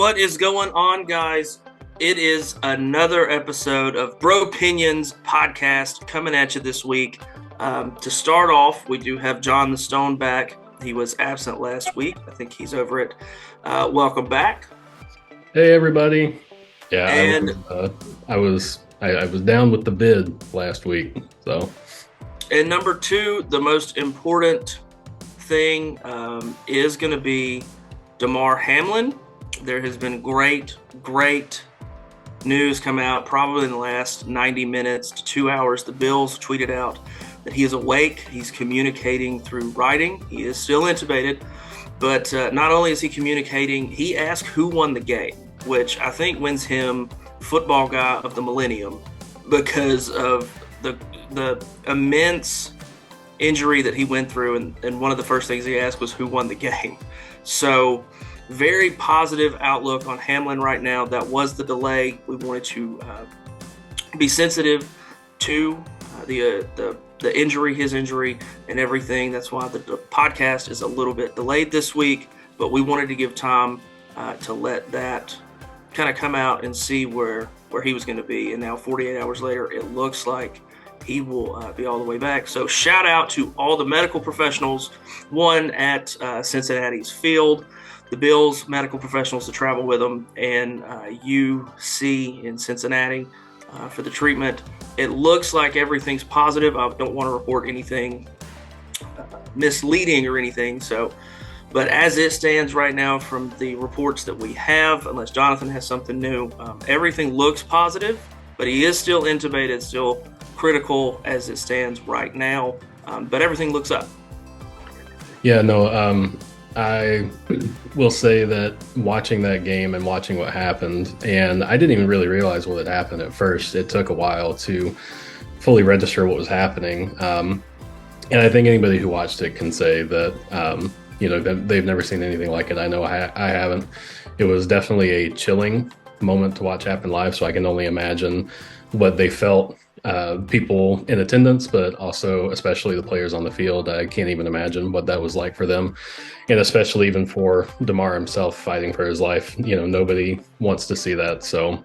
What is going on, guys? It is another episode of Bropinions podcast coming at you this week. To start off, we do have John the Stone back. He was absent last week. I think he's over it. Welcome back. Hey, everybody. Yeah, And I was down with the bid last week. So, and number two, the most important thing is going to be Damar Hamlin. There has been great news come out probably in the last 90 minutes to 2 hours. The Bills tweeted out that he is awake. He's communicating through writing. He is still intubated, but not only is he communicating, he asked who won the game, which I think wins him football guy of the millennium because of the immense injury that he went through. And one of the first things he asked was who won the game. So very positive outlook on Hamlin right now. That was the delay. We wanted to be sensitive to the injury, his injury, and everything. That's why the podcast is a little bit delayed this week. But we wanted to give time to let that kind of come out and see where he was going to be. And now 48 hours later, it looks like he will be all the way back. So shout out to all the medical professionals, one at Cincinnati's field, the Bills medical professionals to travel with them, and UC in Cincinnati for the treatment. It looks like everything's positive. I don't want to report anything misleading or anything. But as it stands right now from the reports that we have, unless Jonathan has something new, everything looks positive, but he is still intubated, still critical as it stands right now. But everything looks up. yeah, no, I will say that watching that game and watching what happened, and I didn't even really realize what had happened at first. It took a while to fully register what was happening. And I think anybody who watched it can say that, they've never seen anything like it. I know I haven't. It was definitely a chilling moment to watch happen live, so I can only imagine what they felt, people in attendance, but also especially the players on the field. I can't even imagine what that was like for them, and especially even for Damar himself fighting for his life. Nobody wants to see that. So,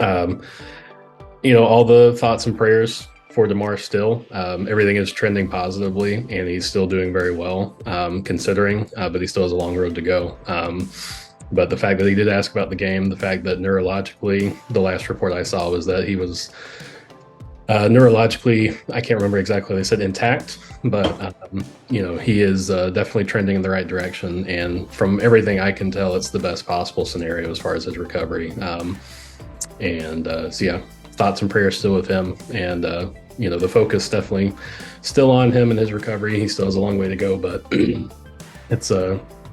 all the thoughts and prayers for Damar still. Everything is trending positively, and he's still doing very well, considering, but he still has a long road to go. But the fact that he did ask about the game, the fact that neurologically, the last report I saw was that he was neurologically, I can't remember exactly, they said intact, but, he is definitely trending in the right direction. And from everything I can tell, it's the best possible scenario as far as his recovery. Thoughts and prayers still with him. And, the focus definitely still on him and his recovery. He still has a long way to go, but it's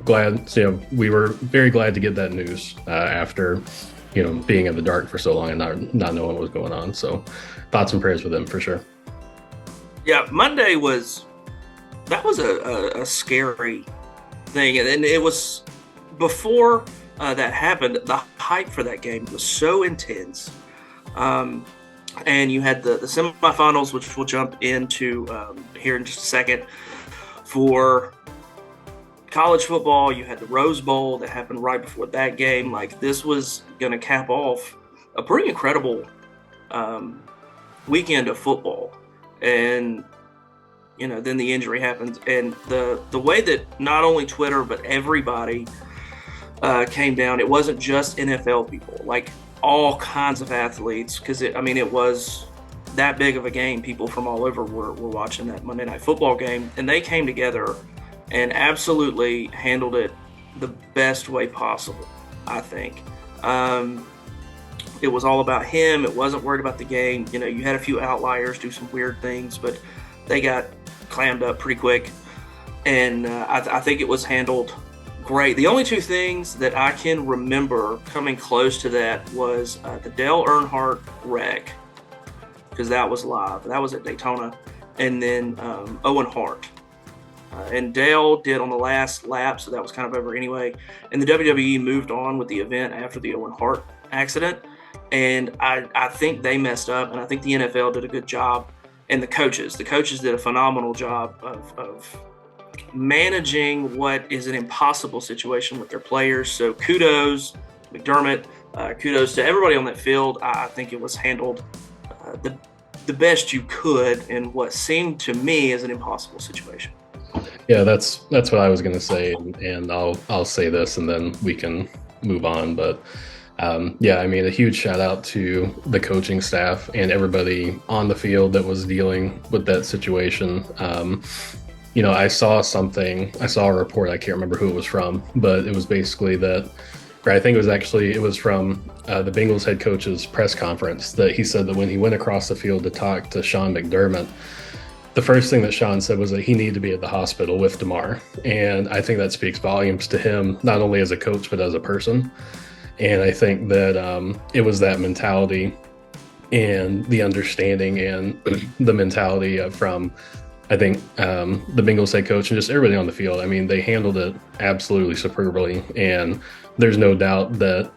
glad, we were very glad to get that news after, being in the dark for so long and not knowing what was going on. So thoughts and prayers with him for sure. Yeah, Monday was a scary thing. And it was before that happened, the hype for that game was so intense. And you had the semifinals, which we'll jump into here in just a second. For college football, you had the Rose Bowl that happened right before that game. Like, this was going to cap off a pretty incredible weekend of football. And, then the injury happens. And the way that not only Twitter, but everybody came down, it wasn't just NFL people. Like, all kinds of athletes, because it was that big of a game. People from all over were watching that Monday Night Football game, and they came together and absolutely handled it the best way possible, I think. It was all about him. It wasn't worried about the game. You had a few outliers do some weird things, but they got clammed up pretty quick, and I think it was handled great. The only two things that I can remember coming close to that was the Dale Earnhardt wreck, because that was live. That was at Daytona. And then Owen Hart. And Dale did on the last lap, so that was kind of over anyway. And the WWE moved on with the event after the Owen Hart accident. And I think they messed up, and I think the NFL did a good job. And the coaches did a phenomenal job of managing what is an impossible situation with their players. So kudos McDermott. Kudos to everybody on that field. I think it was handled the best you could in what seemed to me as an impossible situation. Yeah, that's what I was going to say, and I'll say this, and then we can move on. But yeah, I mean, a huge shout out to the coaching staff and everybody on the field that was dealing with that situation. I saw a report, I can't remember who it was from, but it was basically that, or I think it was from the Bengals head coach's press conference, that he said that when he went across the field to talk to Sean McDermott, the first thing that Sean said was that he needed to be at the hospital with Damar. And I think that speaks volumes to him, not only as a coach, but as a person. And I think that it was that mentality and the understanding and the mentality from, I think, the Bengals head coach and just everybody on the field. I mean, they handled it absolutely superbly. And there's no doubt that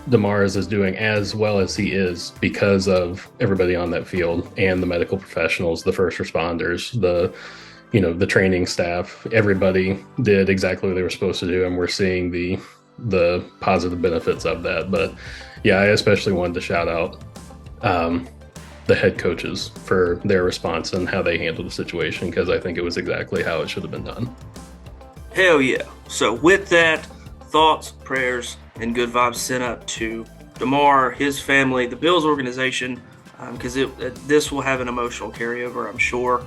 Damars is doing as well as he is because of everybody on that field and the medical professionals, the first responders, the training staff. Everybody did exactly what they were supposed to do, and we're seeing the positive benefits of that. But yeah, I especially wanted to shout out the head coaches for their response and how they handled the situation, because I think it was exactly how it should have been done. Hell yeah. So with that, thoughts, prayers, and good vibes sent up to Damar, his family, the Bills organization, because this will have an emotional carryover, I'm sure.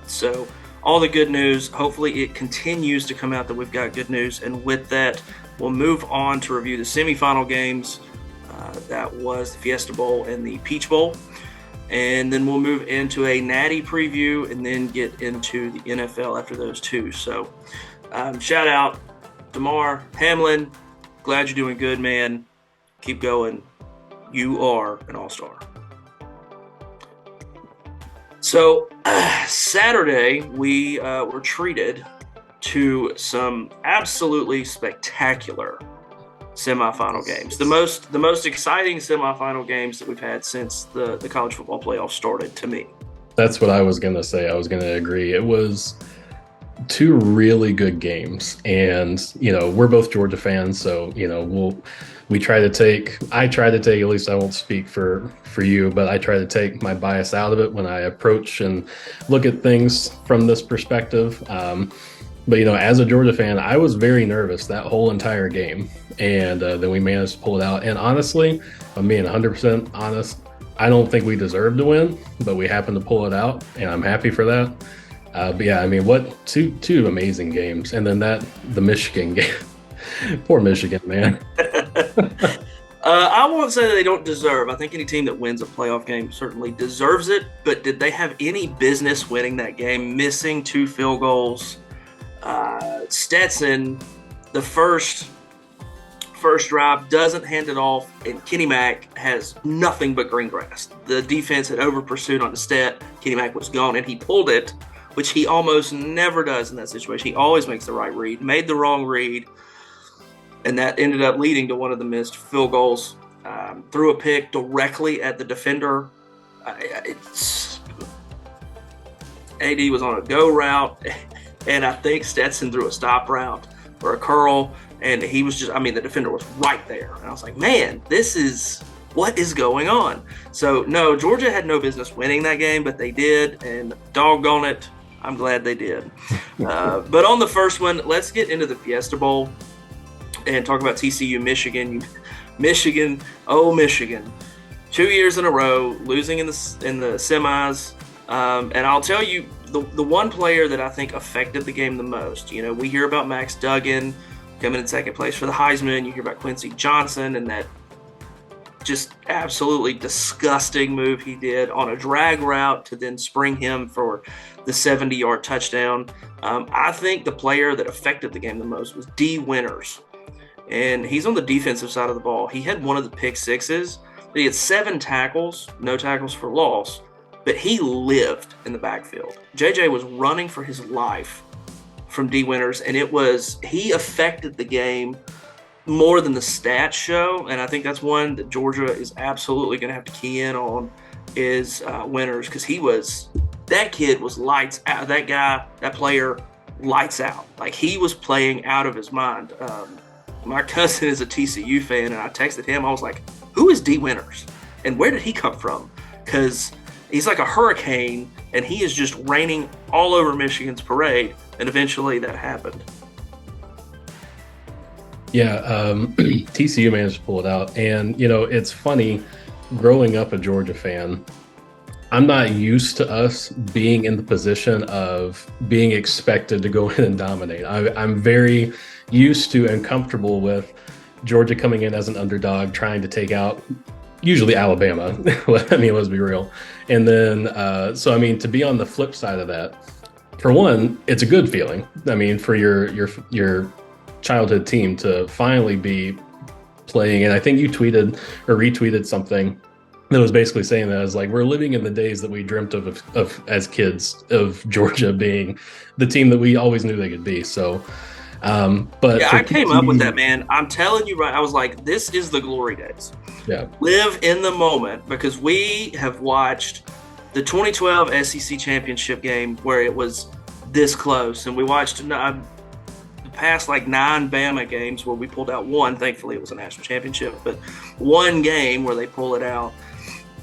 So all the good news, hopefully it continues to come out that we've got good news. And with that, we'll move on to review the semifinal games. That was the Fiesta Bowl and the Peach Bowl. And then we'll move into a Natty preview and then get into the NFL after those two. So shout out Damar Hamlin. Glad you're doing good, man. Keep going. You are an all-star. So Saturday, we were treated to some absolutely spectacular semifinal games. The most exciting semifinal games that we've had since the college football playoff started, to me. That's what I was going to say. I was going to agree. It was two really good games, and we're both Georgia fans, so I try to take, at least I won't speak for you, but I try to take my bias out of it when I approach and look at things from this perspective. But as a Georgia fan, I was very nervous that whole entire game, and then we managed to pull it out. And honestly, if I'm being 100% honest, I don't think we deserved to win, but we happened to pull it out, and I'm happy for that. But yeah, I mean, what two amazing games, and then the Michigan game. Poor Michigan, man. I won't say that they don't deserve. I think any team that wins a playoff game certainly deserves it. But did they have any business winning that game? Missing 2 field goals. Stetson, the first drive, doesn't hand it off, and Kenny Mack has nothing but green grass. The defense had over pursued on the Stet. Kenny Mack was gone, and he pulled it, which he almost never does in that situation. He always makes the right read, made the wrong read, and that ended up leading to one of the missed field goals. Threw a pick directly at the defender. AD was on a go route, and I think Stetson threw a stop route or a curl, and he was just, the defender was right there. And I was like, man, what is going on? So, no, Georgia had no business winning that game, but they did, and doggone it, I'm glad they did. But on the first one, let's get into the Fiesta Bowl and talk about TCU, Michigan. Michigan, 2 years in a row, losing in the semis. And I'll tell you, the one player that I think affected the game the most, we hear about Max Duggan coming in second place for the Heisman. You hear about Quincy Johnson and that just absolutely disgusting move he did on a drag route to then spring him for the 70-yard touchdown. I think the player that affected the game the most was D. Winters. And he's on the defensive side of the ball. He had one of the pick sixes, but he had 7 tackles, no tackles for loss, but he lived in the backfield. JJ was running for his life from D. Winters, and he affected the game more than the stats show, and I think that's one that Georgia is absolutely going to have to key in on is Winters, because that kid was lights out. That player, lights out. Like, he was playing out of his mind. my cousin is a TCU fan, and I texted him. I was like, "Who is D. Winters, and where did he come from?" Because he's like a hurricane, and he is just raining all over Michigan's parade. And eventually, that happened. Yeah, TCU managed to pull it out. And, it's funny, growing up a Georgia fan, I'm not used to us being in the position of being expected to go in and dominate. I'm very used to and comfortable with Georgia coming in as an underdog, trying to take out usually Alabama. I mean, let's be real. And then, to be on the flip side of that, for one, it's a good feeling. I mean, for your childhood team to finally be playing. And I think you tweeted or retweeted something that was basically saying that as like, we're living in the days that we dreamt of as kids, of Georgia being the team that we always knew they could be. So, but yeah, I came up with that, man. I'm telling you, right? I was like, this is the glory days. Yeah. Live in the moment, because we have watched the 2012 SEC championship game where it was this close, and we watched the past like 9 Bama games where we pulled out one. Thankfully, it was a national championship, but one game where they pull it out,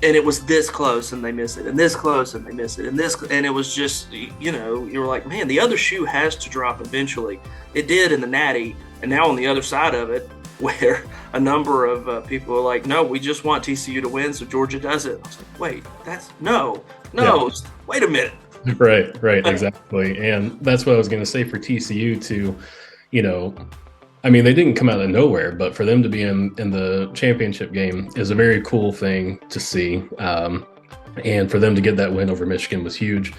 and it was this close and they miss it, and this close and they miss it, and it was just, you were like, man, the other shoe has to drop eventually. It did in the Natty, and now on the other side of it, where a number of people are like, no, we just want TCU to win, so Georgia does it. I was like, wait, that's no, yeah. Wait a minute. Right, exactly. And that's what I was going to say for TCU to, I mean, they didn't come out of nowhere, but for them to be in the championship game is a very cool thing to see. And for them to get that win over Michigan was huge.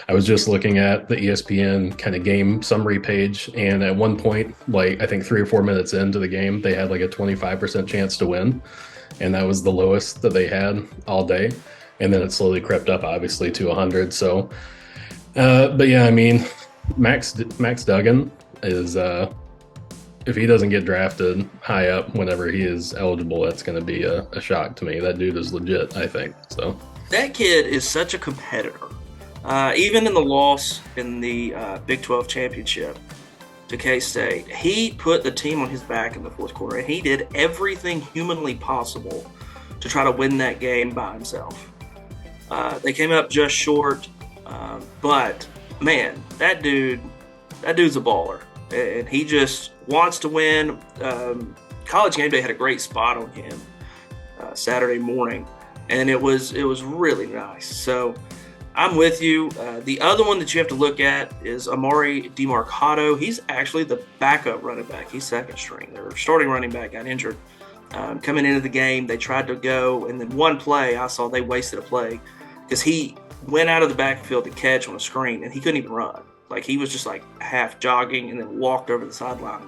I was just looking at the ESPN kind of game summary page, and at one point, like I think 3 or 4 minutes into the game, they had like a 25% chance to win, and that was the lowest that they had all day. And then it slowly crept up, obviously, to 100. So, but yeah, I mean, Max Duggan is, if he doesn't get drafted high up whenever he is eligible, that's going to be a shock to me. That dude is legit, I think. So that kid is such a competitor. Even in the loss in the Big 12 championship to K-State, he put the team on his back in the fourth quarter, and he did everything humanly possible to try to win that game by himself. They came up just short, but man, that dude's a baller, and he just wants to win. College Game Day had a great spot on him Saturday morning, and it was really nice. So I'm with you. The other one that you have to look at is Amari DeMarcado. He's actually the backup running back. He's second string. Their starting running back got injured. Coming into the game, they tried to go, and then one play, I saw they wasted a play because he went out of the backfield to catch on a screen, and he couldn't even run. Like, he was just like half jogging and then walked over the sideline.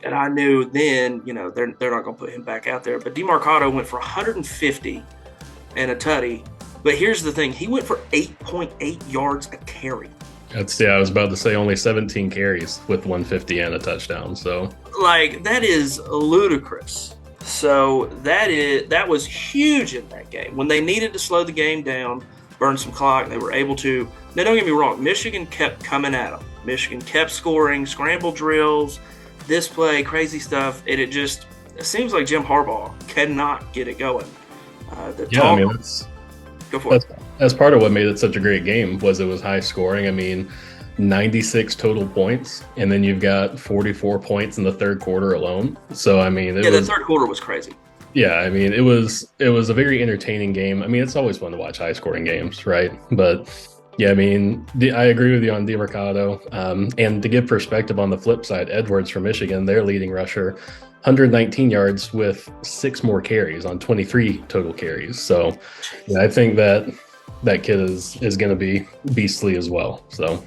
And I knew then, they're not going to put him back out there. But DeMarcado went for 150 and a tutty. But here's the thing. He went for 8.8 yards a carry. I was about to say only 17 carries with 150 and a touchdown. So, like, that is ludicrous. So that was huge in that game. When they needed to slow the game down, burn some clock, they were able to. Now, don't get me wrong. Michigan kept coming at them. Michigan kept scoring, scramble drills, this play, crazy stuff. And it seems like Jim Harbaugh cannot get it going. Go for it. That's part of what made it such a great game was it was high scoring. I mean, 96 total points, and then you've got 44 points in the third quarter alone. So, I mean, the third quarter was crazy. Yeah, I mean, it was a very entertaining game. I mean, it's always fun to watch high scoring games, right? But yeah, I mean, I agree with you on DeMarcado. And to give perspective on the flip side, Edwards from Michigan, their leading rusher, 119 yards with 6 more carries on 23 total carries. So yeah, I think that kid is going to be beastly as well. So.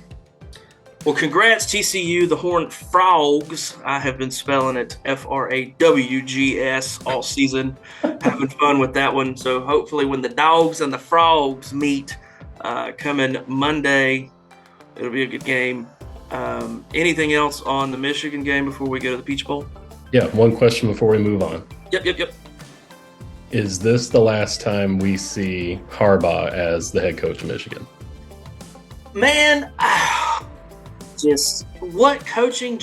Well, congrats, TCU, the Horned Frogs. I have been spelling it FRAWGS all season, having fun with that one. So hopefully when the Dogs and the Frogs meet coming Monday, it'll be a good game. Anything else on the Michigan game before we go to the Peach Bowl? Yeah, one question before we move on. Yep. Is this the last time we see Harbaugh as the head coach of Michigan? Man, just what coaching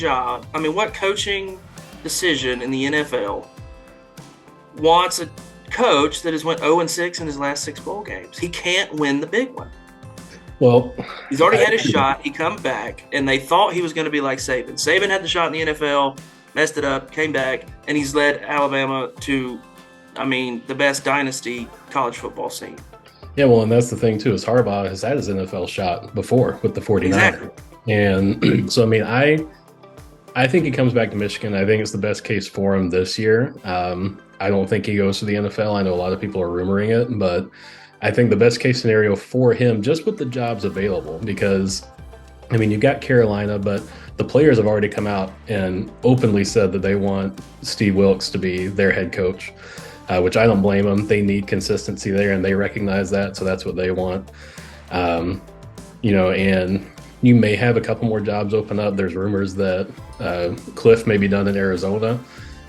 decision in the NFL wants a coach that has went 0-6 in his last 6 bowl games. He can't win the big one. Well, he's already had his shot. He come back, and they thought he was going to be like Saban. Saban had the shot in the NFL, messed it up, came back, and he's led Alabama to, the best dynasty college football scene. Yeah, well, and that's the thing, too, is Harbaugh has had his NFL shot before with the 49ers. Exactly. And so, I think he comes back to Michigan. I think it's the best case for him this year. I don't think he goes to the NFL. I know a lot of people are rumoring it, but I think the best case scenario for him, just with the jobs available, because, you've got Carolina, but the players have already come out and openly said that they want Steve Wilkes to be their head coach, which I don't blame them. They need consistency there, and they recognize that, so that's what they want. And you may have a couple more jobs open up. There's rumors that Cliff may be done in Arizona.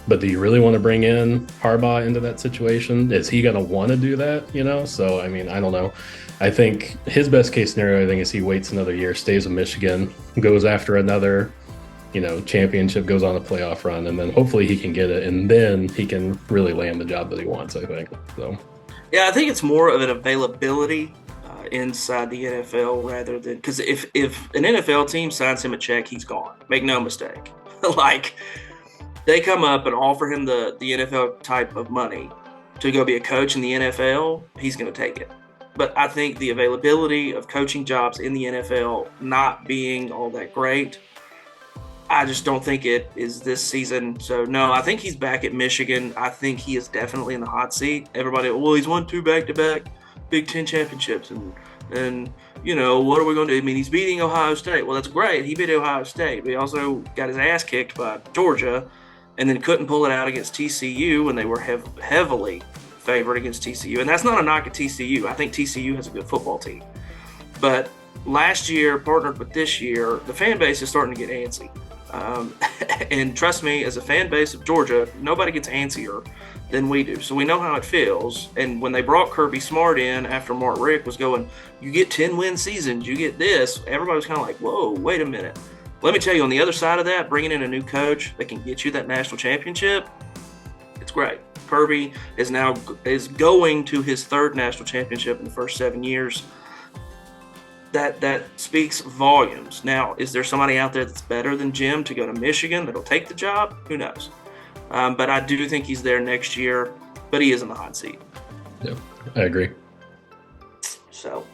But do you really want to bring in Harbaugh into that situation? Is he going to want to do that? So, I don't know. I think his best case scenario, is he waits another year, stays in Michigan, goes after another, championship, goes on a playoff run, and then hopefully he can get it. And then he can really land the job that he wants, I think. So, yeah, I think it's more of an availability inside the NFL rather than, because if an NFL team signs him a check, he's gone. Make no mistake. They come up and offer him the NFL type of money to go be a coach in the NFL, he's going to take it. But I think the availability of coaching jobs in the NFL not being all that great, I just don't think it is this season. So, no, I think he's back at Michigan. I think he is definitely in the hot seat. Everybody, he's won 2 back-to-back Big Ten championships. And what are we going to do? He's beating Ohio State. Well, that's great. He beat Ohio State. But he also got his ass kicked by Georgia, and then couldn't pull it out against TCU when they were heavily favored against TCU. And that's not a knock at TCU. I think TCU has a good football team. But last year, partnered with this year, the fan base is starting to get antsy. And trust me, as a fan base of Georgia, nobody gets antsier than we do. So we know how it feels. And when they brought Kirby Smart in after Mark Richt was going, you get 10-win seasons, you get this, everybody was kind of like, whoa, wait a minute. Let me tell you, on the other side of that, bringing in a new coach that can get you that national championship, it's great. Kirby is going to his 3rd national championship in the first 7 years. That speaks volumes. Now, is there somebody out there that's better than Jim to go to Michigan that'll take the job? Who knows? But I do think he's there next year, but he is in the hot seat. Yeah, I agree. So,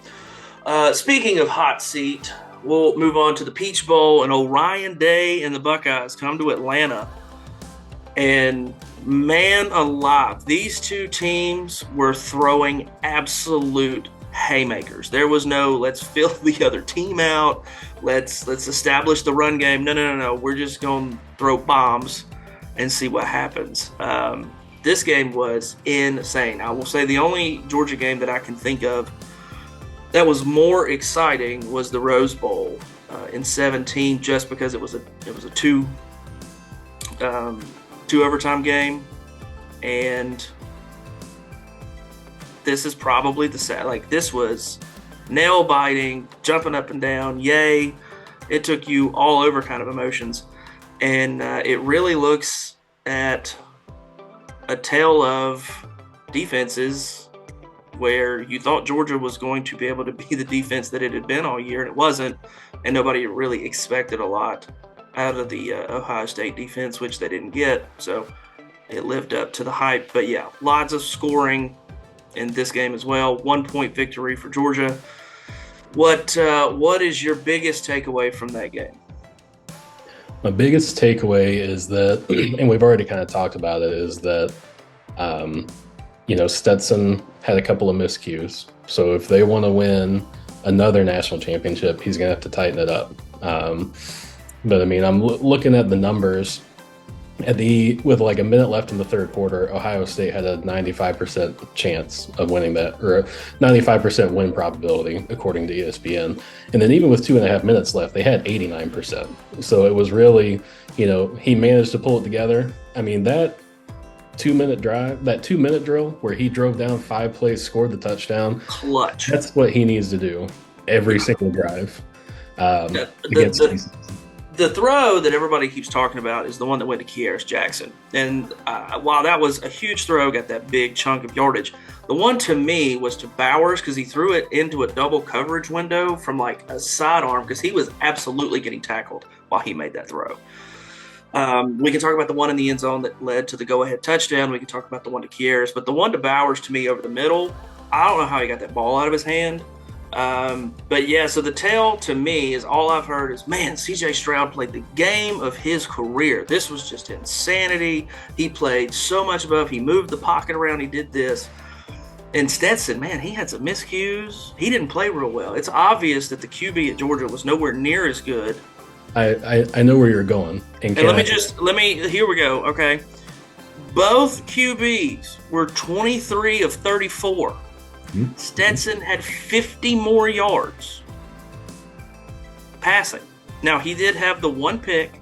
speaking of hot seat, we'll move on to the Peach Bowl, and Orion Day and the Buckeyes come to Atlanta. And man alive, these two teams were throwing absolute haymakers. There was no, let's fill the other team out, let's establish the run game. No. We're just going to throw bombs and see what happens. This game was insane. I will say the only Georgia game that I can think of that was more exciting was the Rose Bowl in 2017, just because it was a two overtime game, and this is probably this was nail biting, jumping up and down, yay! It took you all over kind of emotions, and it really looks at a tale of defenses where you thought Georgia was going to be able to be the defense that it had been all year, and it wasn't, and nobody really expected a lot out of the Ohio State defense, which they didn't get, so it lived up to the hype. But yeah, lots of scoring in this game as well. 1-point victory for Georgia. What is your biggest takeaway from that game? My biggest takeaway is that, and we've already kind of talked about it, is that Stetson had a couple of miscues. So if they want to win another national championship, he's going to have to tighten it up. But I'm looking at the numbers. With like a minute left in the 3rd quarter, Ohio State had a 95% chance of winning that, or a 95% win probability, according to ESPN. And then even with 2.5 minutes left, they had 89%. So it was really, he managed to pull it together. That 2-minute drive, that 2-minute drill where he drove down 5 plays, scored the touchdown. Clutch. That's what he needs to do every single drive against The throw that everybody keeps talking about is the one that went to Kearis Jackson. And while that was a huge throw, got that big chunk of yardage, the one to me was to Bowers because he threw it into a double coverage window from like a sidearm because he was absolutely getting tackled while he made that throw. We can talk about the one in the end zone that led to the go-ahead touchdown. We can talk about the one to Kearis. But the one to Bowers, to me, over the middle, I don't know how he got that ball out of his hand. But yeah, so the tale to me is all I've heard is, man, C.J. Stroud played the game of his career. This was just insanity. He played so much above. He moved the pocket around. He did this. And Stetson, man, he had some miscues. He didn't play real well. It's obvious that the QB at Georgia was nowhere near as good. I know where you're going. And here we go, okay? Both QBs were 23 of 34. Mm-hmm. Stetson had 50 more yards passing. Now, he did have the one pick,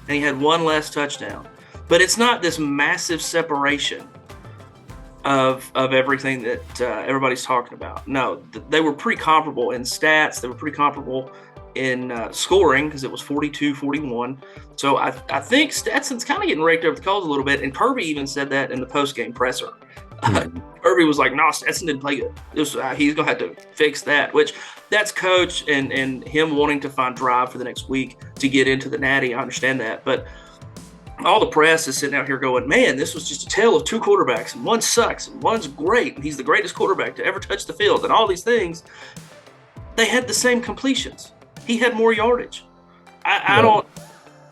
and he had one less touchdown. But it's not this massive separation of everything that everybody's talking about. No, they were pretty comparable in stats. They were pretty comparable in scoring because it was 42-41. So I think Stetson's kind of getting raked over the coals a little bit, and Kirby even said that in the post-game presser. Kirby was like, no, Stetson didn't play good. He's going to have to fix that, which that's coach and him wanting to find drive for the next week to get into the natty. I understand that. But all the press is sitting out here going, man, this was just a tale of two quarterbacks, and one sucks, and one's great, and he's the greatest quarterback to ever touch the field, and all these things. They had the same completions. He had more yardage. I don't.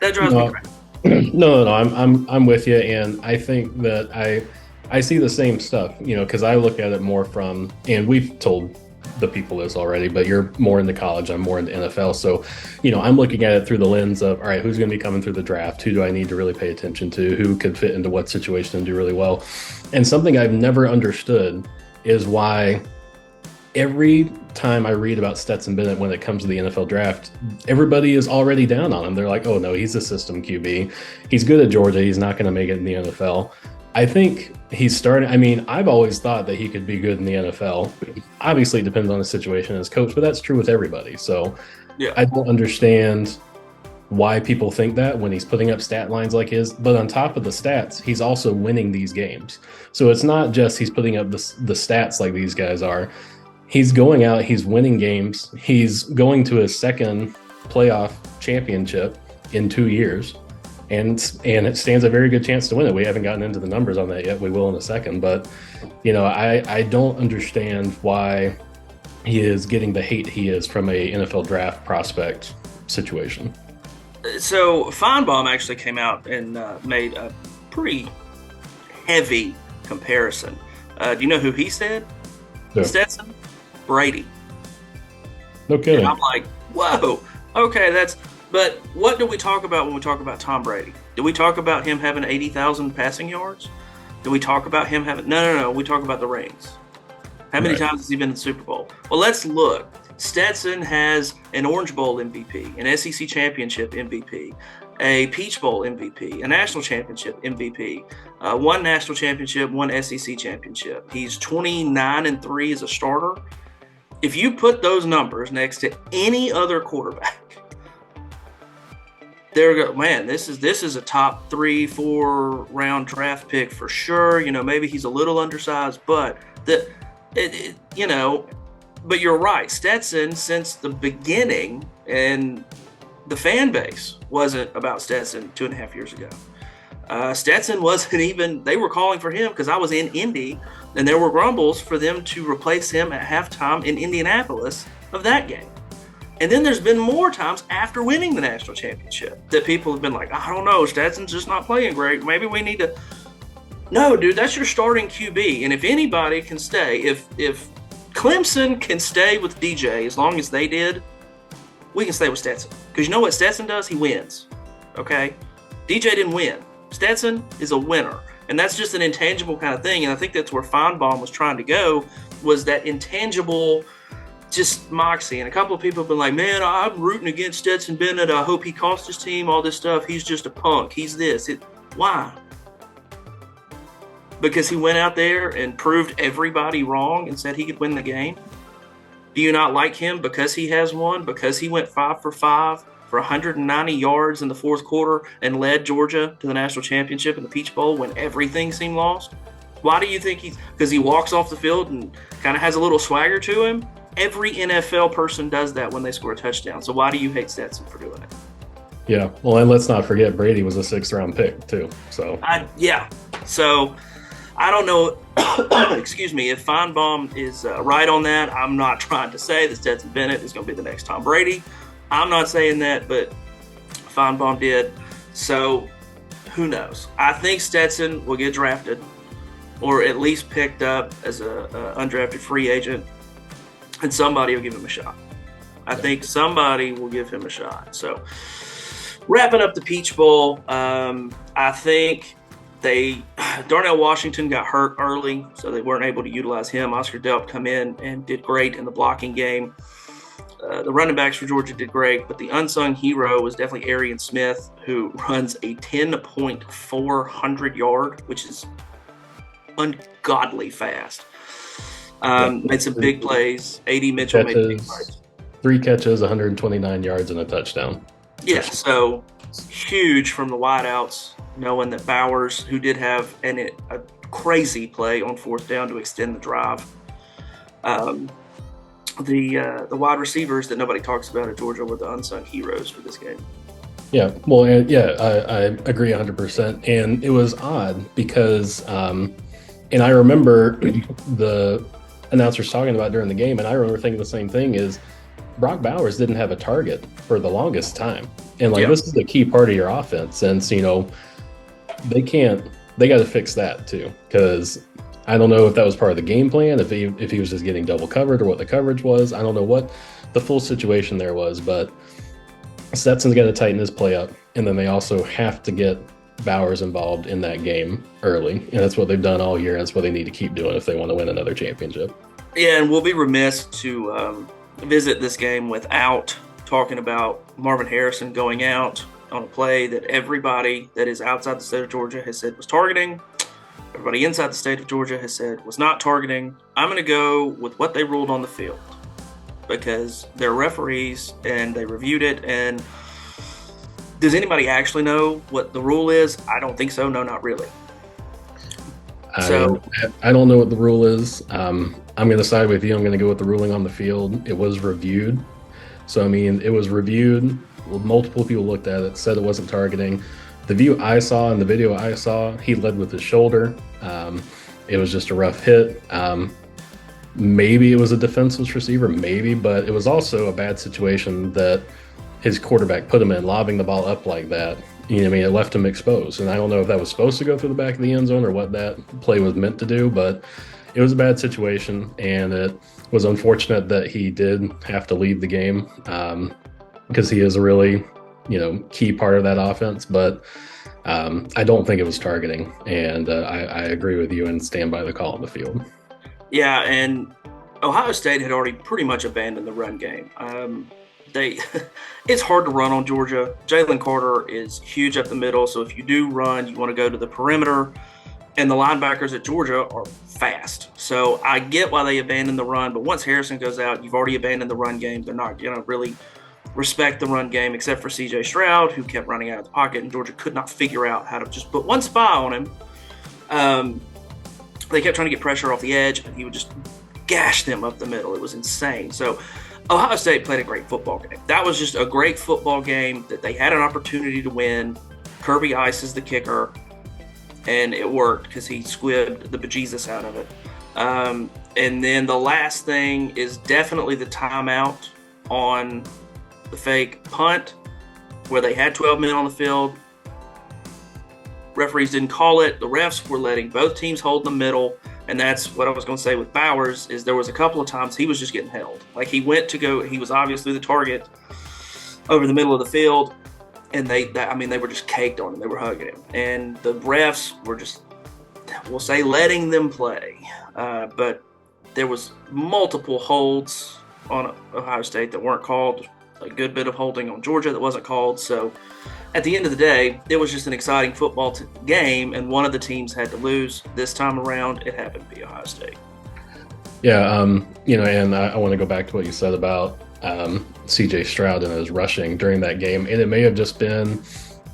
That drives me crazy. No. I'm with you, and I think that I see the same stuff. Because I look at it more from, and we've told the people this already, but you're more into college. I'm more into NFL. So, I'm looking at it through the lens of, all right, who's going to be coming through the draft? Who do I need to really pay attention to? Who could fit into what situation and do really well? And something I've never understood is why every time I read about Stetson Bennett when it comes to the NFL draft, everybody is already down on him. They're like, oh no, he's a system QB. He's good at Georgia. He's not going to make it in the NFL. I think he's starting. I mean, I've always thought that he could be good in the NFL. Obviously, it depends on the situation as coach, but that's true with everybody. So yeah. I don't understand why people think that when he's putting up stat lines like his. But on top of the stats, he's also winning these games. So it's not just he's putting up the stats like these guys are. He's going out, he's winning games. He's going to his second playoff championship in 2 years. And it stands a very good chance to win it. We haven't gotten into the numbers on that yet. We will in a second. But, I don't understand why he is getting the hate he is from a NFL draft prospect situation. So Feinbaum actually came out and made a pretty heavy comparison. Do you know who he said? Yeah. Stetson? Brady. No kidding. And I'm like, whoa, okay, but what do we talk about when we talk about Tom Brady? Do we talk about him having 80,000 passing yards? Do we talk about him having, no, we talk about the rings. How many times has he been in the Super Bowl? Well, let's look. Stetson has an Orange Bowl MVP, an SEC Championship MVP, a Peach Bowl MVP, a National Championship MVP, one National Championship, one SEC Championship. He's 29-3 as a starter. If you put those numbers next to any other quarterback, this is a top 3-4 round draft pick for sure. Maybe he's a little undersized, but but you're right. Stetson, since the beginning, and the fan base wasn't about Stetson 2.5 years ago. Stetson wasn't even, they were calling for him because I was in Indy, and there were grumbles for them to replace him at halftime in Indianapolis of that game. And then there's been more times after winning the national championship that people have been like, I don't know, Stetson's just not playing great. Maybe we need to. No, dude, that's your starting QB. And if anybody can stay, if Clemson can stay with DJ as long as they did, we can stay with Stetson. Because you know what Stetson does? He wins. Okay? DJ didn't win. Stetson is a winner. And that's just an intangible kind of thing. And I think that's where Feinbaum was trying to go, was that intangible just moxie. And a couple of people have been like, man, I'm rooting against Stetson Bennett. I hope he cost his team all this stuff. He's just a punk. He's this. Why? Because he went out there and proved everybody wrong and said he could win the game? Do you not like him because he has one? Because he went 5 for 5 for 190 yards in the fourth quarter and led Georgia to the national championship in the Peach Bowl when everything seemed lost? Why do you think because he walks off the field and kind of has a little swagger to him? Every NFL person does that when they score a touchdown. So why do you hate Stetson for doing it? Yeah. Well, and let's not forget Brady was a 6th-round pick too. So So I don't know. Excuse me. If Feinbaum is right on that, I'm not trying to say that Stetson Bennett is going to be the next Tom Brady. I'm not saying that, but Feinbaum did. So who knows? I think Stetson will get drafted, or at least picked up as a undrafted free agent, and somebody will give him a shot. I think somebody will give him a shot. So wrapping up the Peach Bowl, I think Darnell Washington got hurt early, so they weren't able to utilize him. Oscar Delp come in and did great in the blocking game. The running backs for Georgia did great, but the unsung hero was definitely Arian Smith, who runs a 10.400 yard, which is ungodly fast. Made some big plays. A.D. Mitchell made big plays. 3 catches, 129 yards, and a touchdown. Yeah, so huge from the wideouts, knowing that Bowers, who did have a crazy play on 4th down to extend the drive. The wide receivers that nobody talks about at Georgia were the unsung heroes for this game. Yeah, well, I agree 100%. And it was odd because, and I remember the announcers talking about during the game, and I remember thinking the same thing is Brock Bowers didn't have a target for the longest time. And this is the key part of your offense. And so, they got to fix that too. Because I don't know if that was part of the game plan, if he was just getting double covered or what the coverage was. I don't know what the full situation there was, but Stetson's got to tighten his play up. And then they also have to get Bowers involved in that game early. And that's what they've done all year. And that's what they need to keep doing if they want to win another championship. Yeah, and we'll be remiss to visit this game without talking about Marvin Harrison going out on a play that everybody that is outside the state of Georgia has said was targeting. Everybody inside the state of Georgia has said was not targeting. I'm going to go with what they ruled on the field because they're referees and they reviewed it. And does anybody actually know what the rule is? I don't think so. No, not really. I don't know what the rule is. I'm going to side with you. I'm going to go with the ruling on the field. It was reviewed. So, I mean, it was reviewed. Multiple people looked at it, said it wasn't targeting. The view I saw and the video I saw, he led with his shoulder. It was just a rough hit. Maybe it was a defenseless receiver, maybe, but it was also a bad situation that his quarterback put him in, lobbing the ball up like that. You know what I mean? It left him exposed. And I don't know if that was supposed to go through the back of the end zone or what that play was meant to do, but it was a bad situation. And it was unfortunate that he did have to leave the game because he is a really, key part of that offense. But I don't think it was targeting. And I agree with you and stand by the call on the field. Yeah, and Ohio State had already pretty much abandoned the run game. It's hard to run on Georgia. Jalen Carter is huge up the middle, so if you do run, you want to go to the perimeter, and the linebackers at Georgia are fast. So I get why they abandoned the run, but once Harrison goes out, you've already abandoned the run game. They're not going to really respect the run game except for C.J. Stroud, who kept running out of the pocket, and Georgia could not figure out how to just put one spy on him. They kept trying to get pressure off the edge, and he would just gash them up the middle. It was insane. So Ohio State played a great football game. That was just a great football game that they had an opportunity to win. Kirby Ice is the kicker, and it worked because he squibbed the bejesus out of it. And then the last thing is definitely the timeout on the fake punt where they had 12 men on the field. Referees didn't call it. The refs were letting both teams hold the middle. And that's what I was going to say with Bowers is there was a couple of times he was just getting held. Like he was obviously the target over the middle of the field. And they were just caked on him. They were hugging him. And the refs were just, we'll say, letting them play. But there was multiple holds on Ohio State that weren't called. A good bit of holding on Georgia that wasn't called. So at the end of the day, it was just an exciting football game, and one of the teams had to lose. This time around, it happened to be Ohio State. Yeah, and I want to go back to what you said about CJ Stroud and his rushing during that game. And it may have just been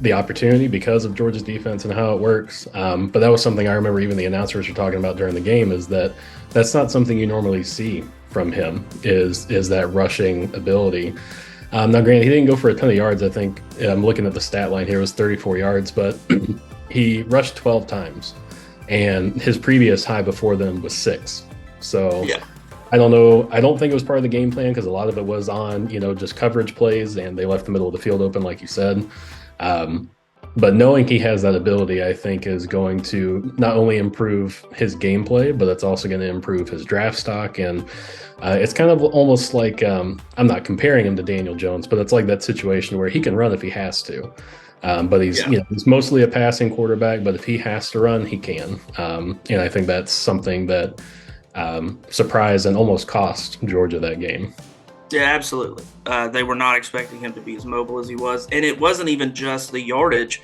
the opportunity because of Georgia's defense and how it works. But that was something I remember even the announcers were talking about during the game, is that that's not something you normally see from him, is that rushing ability. Now, granted, he didn't go for a ton of yards. I think I'm looking at the stat line here, it was 34 yards, but he rushed 12 times. And his previous high before them was 6. So Yeah. I don't know. I don't think it was part of the game plan because a lot of it was on, just coverage plays, and they left the middle of the field open, like you said. But knowing he has that ability, I think, is going to not only improve his gameplay, but it's also going to improve his draft stock. And it's kind of almost like, I'm not comparing him to Daniel Jones, but it's like that situation where he can run if he has to. But he's, he's mostly a passing quarterback, but if he has to run, he can. And I think that's something that surprised and almost cost Georgia that game. Yeah, absolutely. They were not expecting him to be as mobile as he was. And it wasn't even just the yardage.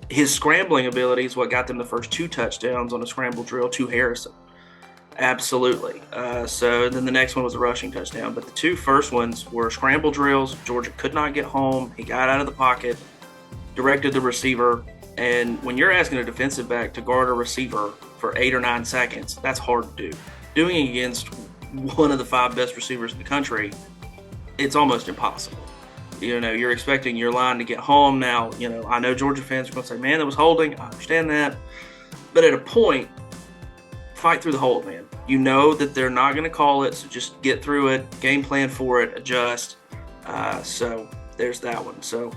His scrambling ability is what got them the first 2 touchdowns on a scramble drill to Harrison. Absolutely. So then the next one was a rushing touchdown. But the 2 first ones were scramble drills. Georgia could not get home. He got out of the pocket, directed the receiver. And when you're asking a defensive back to guard a receiver for 8 or 9 seconds, that's hard to do. Doing it against one of the 5 best receivers in the country, it's almost impossible. You're expecting your line to get home. Now, I know Georgia fans are going to say, man, that was holding. I understand that. But at a point, fight through the hold, man. You know that they're not going to call it, so just get through it, game plan for it, adjust. So there's that one. So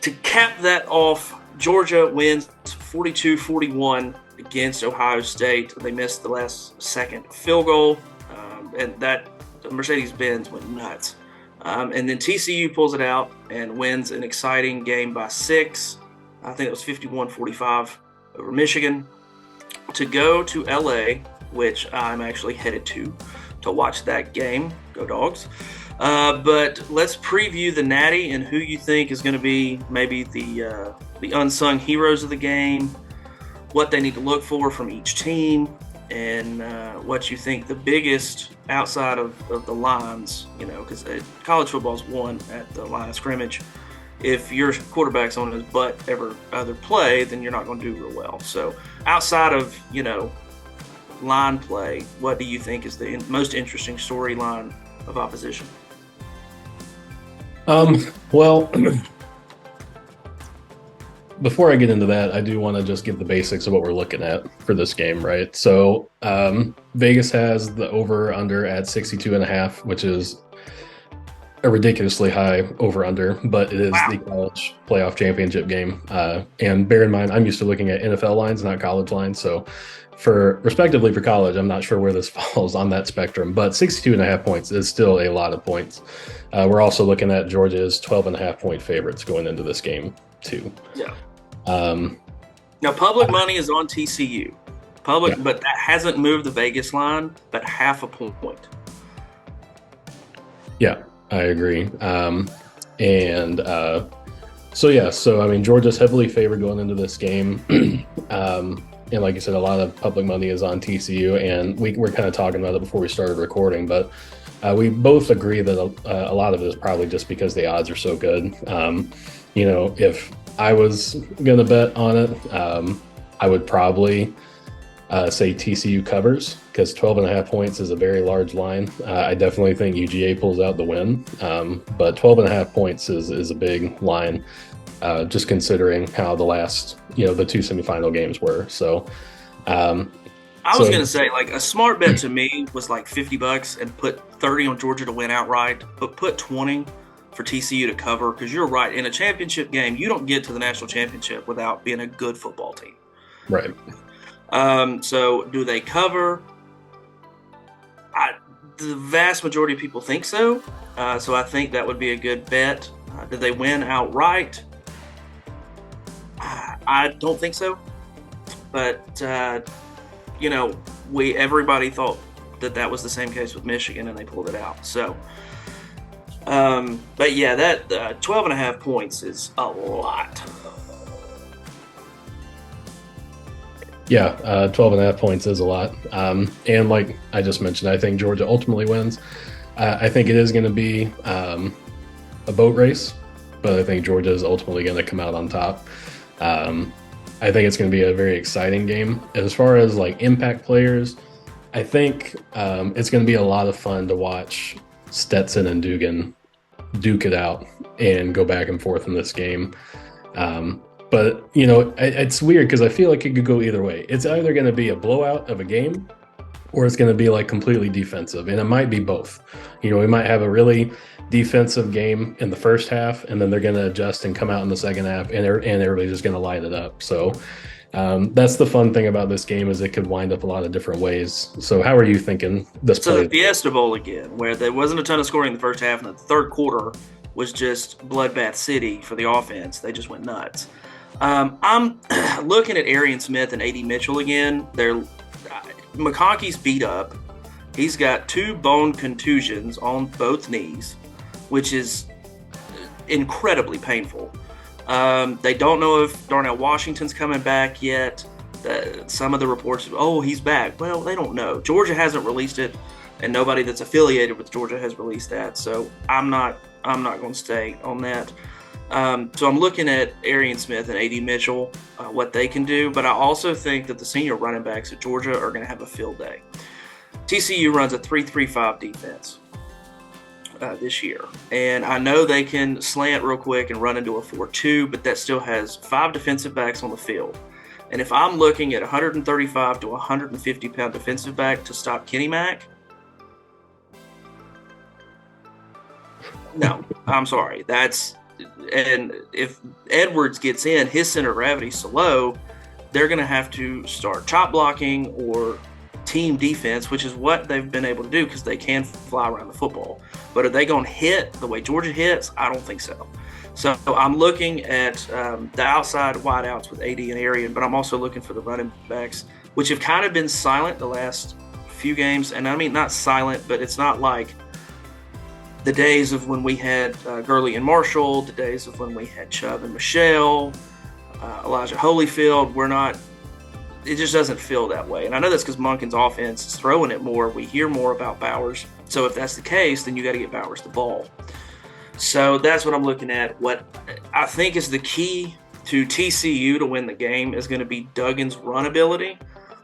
to cap that off, Georgia wins 42-41 against Ohio State. They missed the last second field goal, and that Mercedes-Benz went nuts. And then TCU pulls it out and wins an exciting game by 6. I think it was 51-45 over Michigan. To go to LA, which I'm actually headed to watch that game. Go Dogs. But let's preview the Natty and who you think is going to be maybe the unsung heroes of the game, what they need to look for from each team, and what you think the biggest outside of the lines, because college football's won at the line of scrimmage. If your quarterback's on his butt every other play, then you're not going to do real well. So outside of, line play, what do you think is the most interesting storyline of opposition? Well, before I get into that, I do want to just give the basics of what we're looking at for this game, right? So Vegas has the over-under at 62.5, which is a ridiculously high over-under, but it is the college playoff championship game. And bear in mind, I'm used to looking at NFL lines, not college lines. So respectively for college, I'm not sure where this falls on that spectrum, but 62.5 points is still a lot of points. We're also looking at Georgia's 12.5 point favorites going into this game too. Yeah. Now, public money is on TCU. But that hasn't moved the Vegas line, but half a point. Yeah, I agree. So I mean, Georgia's heavily favored going into this game. And like you said, a lot of public money is on TCU, and we're kind of talking about it before we started recording, but we both agree that a lot of it is probably just because the odds are so good. If I was going to bet on it, I would probably say TCU covers, because 12.5 points is a very large line. I definitely think UGA pulls out the win, but 12.5 points is a big line, just considering how the last, the 2 semifinal games were. So I was going to say, like, a smart bet to me was like $50 and put 30 on Georgia to win outright, but put 20 for TCU to cover, because you're right. In a championship game, you don't get to the national championship without being a good football team. Right. So do they cover? The vast majority of people think so. So I think that would be a good bet. Do they win outright? I don't think so. But, everybody thought that was the same case with Michigan, and they pulled it out. So, but yeah, that 12.5 points is a lot. Yeah, 12.5 points is a lot. And like I just mentioned, I think Georgia ultimately wins. I think it is going to be a boat race, but I think Georgia is ultimately going to come out on top. Um, I think it's going to be a very exciting game. As far as like impact players, I think it's going to be a lot of fun to watch Stetson and Dugan duke it out and go back and forth in this game. But it's weird because I feel like it could go either way. It's either going to be a blowout of a game, or it's going to be like completely defensive, and it might be both. We might have a really defensive game in the first half, and then they're going to adjust and come out in the second half, and everybody's just going to light it up. So that's the fun thing about this game, is it could wind up a lot of different ways. So how are you thinking this So play? the Fiesta Bowl again, where there wasn't a ton of scoring in the first half, and the third quarter was just bloodbath city for the offense. They just went nuts. I'm looking at Arian Smith and A.D. Mitchell again. McConkey's beat up. He's got 2 bone contusions on both knees, which is incredibly painful. They don't know if Darnell Washington's coming back yet. Some of the reports, he's back. Well, they don't know. Georgia hasn't released it, and nobody that's affiliated with Georgia has released that. So I'm not going to stay on that. So I'm looking at Arian Smith and A.D. Mitchell, what they can do. But I also think that the senior running backs at Georgia are going to have a field day. TCU runs a 3-3-5 defense this year. And I know they can slant real quick and run into a 4-2, but that still has 5 defensive backs on the field. And if I'm looking at 135 to 150-pound defensive back to stop Kenny Mack, no, I'm sorry. And if Edwards gets in, his center of gravity is so low, they're going to have to start chop blocking or team defense, which is what they've been able to do because they can fly around the football. But are they going to hit the way Georgia hits? I don't think so. So I'm looking at the outside wideouts with AD and Arian, but I'm also looking for the running backs, which have kind of been silent the last few games. And I mean, not silent, but it's not like the days of when we had Gurley and Marshall, the days of when we had Chubb and Michelle, Elijah Holyfield. It just doesn't feel that way. And I know that's because Monken's offense is throwing it more. We hear more about Bowers. So if that's the case, then you got to get Bowers the ball. So that's what I'm looking at. What I think is the key to TCU to win the game is going to be Duggan's run ability,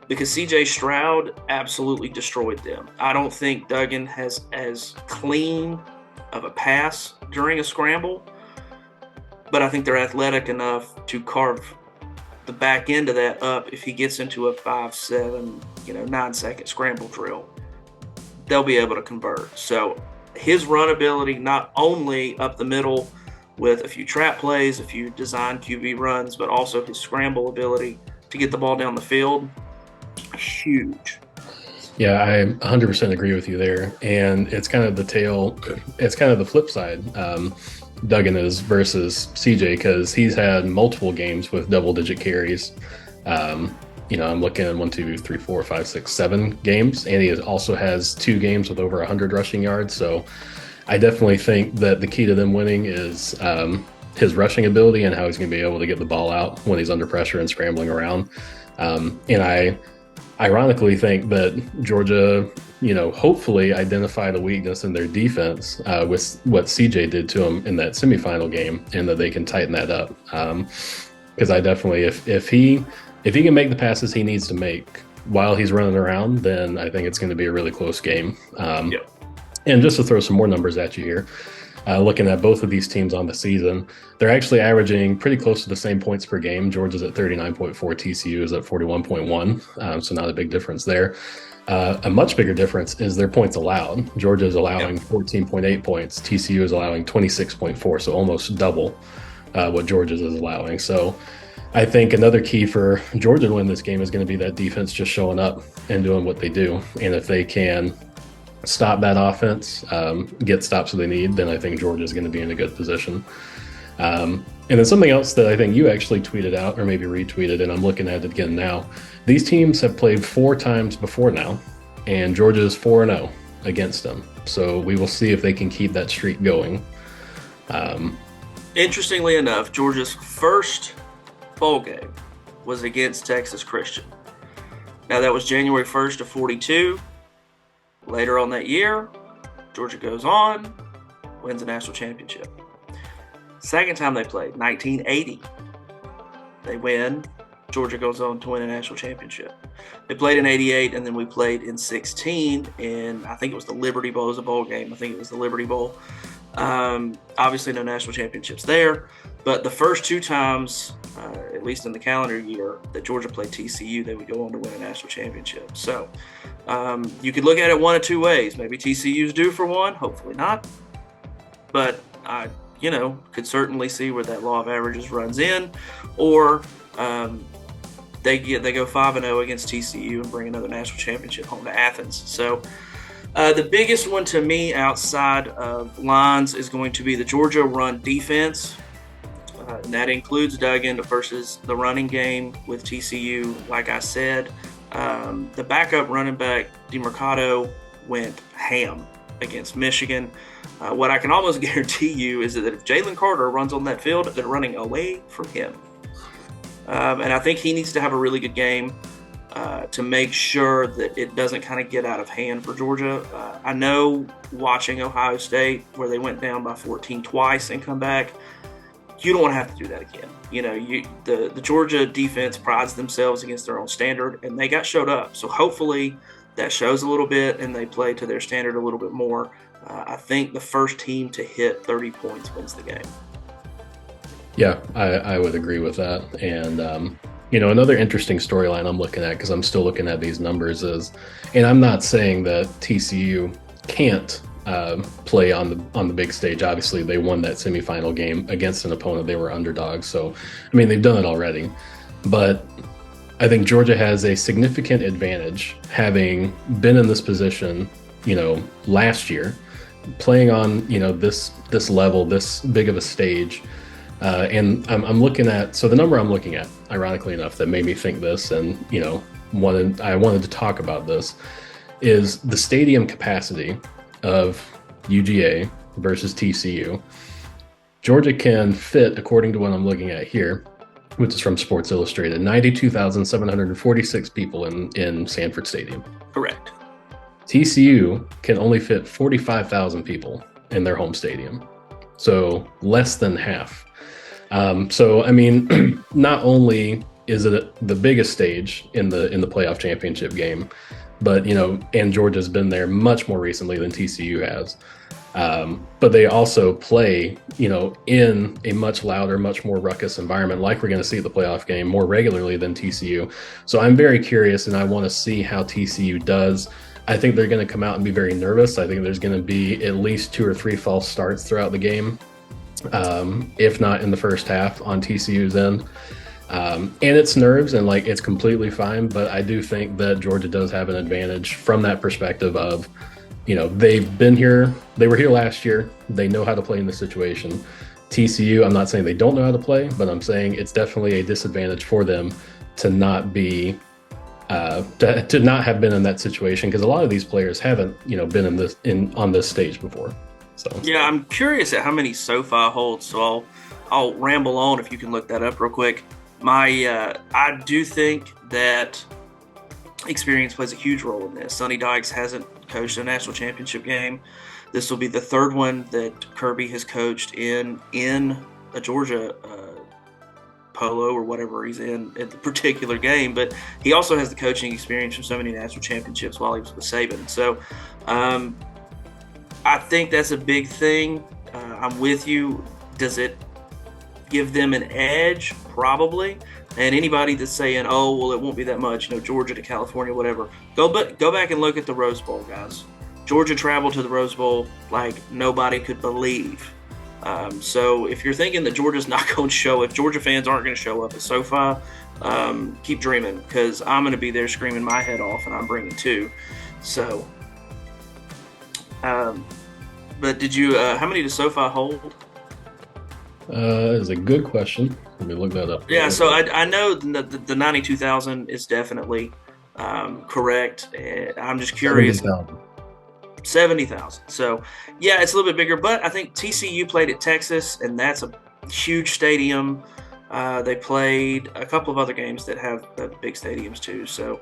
because C.J. Stroud absolutely destroyed them. I don't think Duggan has as clean of a pass during a scramble, but I think they're athletic enough to carve the back end of that up if he gets into a 5-7, 9-second scramble drill. They'll be able to convert. So his run ability, not only up the middle with a few trap plays, a few design QB runs, but also his scramble ability to get the ball down the field, huge. Yeah, I 100% agree with you there. And it's kind of the flip side. Duggan is versus CJ, because he's had multiple games with double-digit carries. I'm looking at 1, 2, 3, 4, 5, 6, 7 games, and he also has 2 games with over 100 rushing yards. So I definitely think that the key to them winning is his rushing ability and how he's going to be able to get the ball out when he's under pressure and scrambling around. And I ironically think that Georgia, hopefully identified a weakness in their defense with what CJ did to him in that semifinal game, and that they can tighten that up. Because I definitely, if he can make the passes he needs to make while he's running around, then I think it's going to be a really close game. Yep. And just to throw some more numbers at you here, looking at both of these teams on the season, they're actually averaging pretty close to the same points per game. Georgia's at 39.4, TCU is at 41.1, so not a big difference there. A much bigger difference is their points allowed. Georgia is allowing 14.8 points. TCU is allowing 26.4, so almost double what Georgia's is allowing. So I think another key for Georgia to win this game is going to be that defense just showing up and doing what they do. And if they can stop that offense, get stops that they need, then I think Georgia is going to be in a good position. And then something else that I think you actually tweeted out or maybe retweeted, and I'm looking at it again now. These teams have played 4 times before now, and Georgia is 4-0 against them. So we will see if they can keep that streak going. Interestingly enough, Georgia's first bowl game was against Texas Christian. Now, that was January 1st of 42. Later on that year, Georgia goes on, wins a national championship. Second time they played, 1980. They win. Georgia goes on to win a national championship. They played in 88, and then we played in 16, and I think it was the Liberty Bowl. It was a bowl game. I think it was the Liberty Bowl. Obviously, no national championships there, but the first two times, at least in the calendar year, that Georgia played TCU, they would go on to win a national championship. So you could look at it one of two ways. Maybe TCU's due for one, hopefully not. But I, could certainly see where that law of averages runs in, or they go 5-0 against TCU and bring another national championship home to Athens. So the biggest one to me outside of lines is going to be the Georgia run defense. And that includes Duggan versus the running game with TCU. Like I said, the backup running back, DeMercado, went ham against Michigan. What I can almost guarantee you is that if Jalen Carter runs on that field, they're running away from him. And I think he needs to have a really good game to make sure that it doesn't kind of get out of hand for Georgia. I know watching Ohio State, where they went down by 14 twice and come back, you don't want to have to do that again. The Georgia defense prides themselves against their own standard, and they got showed up. So hopefully that shows a little bit, and they play to their standard a little bit more. I think the first team to hit 30 points wins the game. Yeah, I would agree with that. And, another interesting storyline I'm looking at, because I'm still looking at these numbers, is, and I'm not saying that TCU can't play on the big stage. Obviously, they won that semifinal game against an opponent they were underdogs. So, they've done it already. But I think Georgia has a significant advantage having been in this position, last year, playing on, this level, this big of a stage. And I'm looking at, so the number I'm looking at, ironically enough, that made me think this, and I wanted to talk about this, is the stadium capacity of UGA versus TCU. Georgia can fit, according to what I'm looking at here, which is from Sports Illustrated, 92,746 people in Sanford Stadium. Correct. TCU can only fit 45,000 people in their home stadium, so less than half. Not only is it the biggest stage in the playoff championship game, but and Georgia's been there much more recently than TCU has. But they also play, in a much louder, much more ruckus environment, like we're going to see at the playoff game, more regularly than TCU. So I'm very curious, and I want to see how TCU does. I think they're going to come out and be very nervous. I think there's going to be at least 2 or 3 false starts throughout the game, if not in the first half on TCU's end. And it's nerves, and it's completely fine. But I do think that Georgia does have an advantage from that perspective of, they've been here, they were here last year, they know how to play in this situation. TCU, I'm not saying they don't know how to play, but I'm saying it's definitely a disadvantage for them to not be, to not have been in that situation, because a lot of these players haven't, been on this stage before. So yeah, I'm curious at how many SoFi holds. So I'll ramble on if you can look that up real quick. I do think that experience plays a huge role in this. Sonny Dykes hasn't coached a national championship game. This will be the third one that Kirby has coached in a Georgia polo or whatever he's in at the particular game. But he also has the coaching experience from so many national championships while he was with Saban. So I think that's a big thing. I'm with you. Does it give them an edge? Probably. And anybody that's saying, oh, well, it won't be that much, Georgia to California, whatever, go back and look at the Rose Bowl, guys. Georgia traveled to the Rose Bowl like nobody could believe. So if you're thinking that Georgia's not going to show, if Georgia fans aren't going to show up at SoFi, keep dreaming, because I'm going to be there screaming my head off, and I'm bringing 2. So, but did you, how many does SoFi hold? That is a good question. Let me look that up. Yeah, so I know the 92,000 is definitely correct. I'm just curious. 70,000. So, yeah, it's a little bit bigger. But I think TCU played at Texas, and that's a huge stadium. They played a couple of other games that have big stadiums too. So,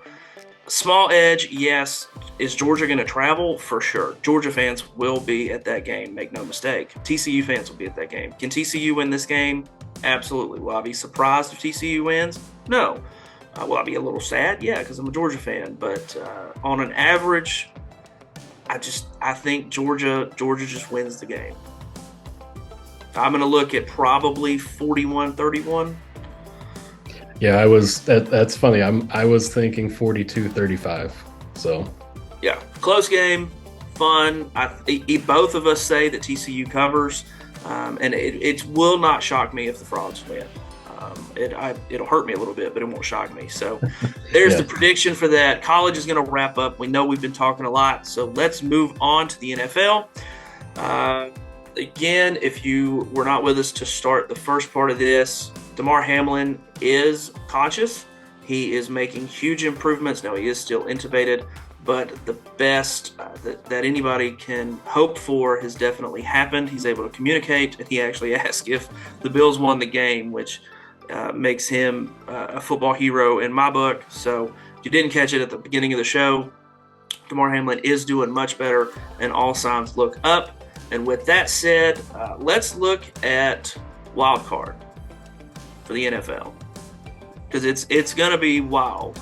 Small edge, yes. Is Georgia going to travel? For sure. Georgia fans will be at that game, make no mistake. TCU fans will be at that game. Can TCU win this game? Absolutely. Will I be surprised if TCU wins? No. Will I be a little sad? Yeah, because I'm a Georgia fan. But on an average, I think Georgia just wins the game. I'm going to look at probably 41-31. Yeah, that's funny. I was thinking 42-35. So yeah, close game, fun. Both of us say that TCU covers, and it will not shock me if the Frogs win. It'll hurt me a little bit, but it won't shock me. So there's the prediction for that. College is going to wrap up. We know we've been talking a lot, so let's move on to the NFL. Again, if you were not with us to start the first part of this, Damar Hamlin is conscious. He is making huge improvements. Now, he is still intubated, but the best that anybody can hope for has definitely happened. He's able to communicate, and he actually asked if the Bills won the game, which makes him a football hero in my book. So if you didn't catch it at the beginning of the show, Damar Hamlin is doing much better, and all signs look up. And with that said, let's look at Wildcard for the NFL, because it's going to be wild.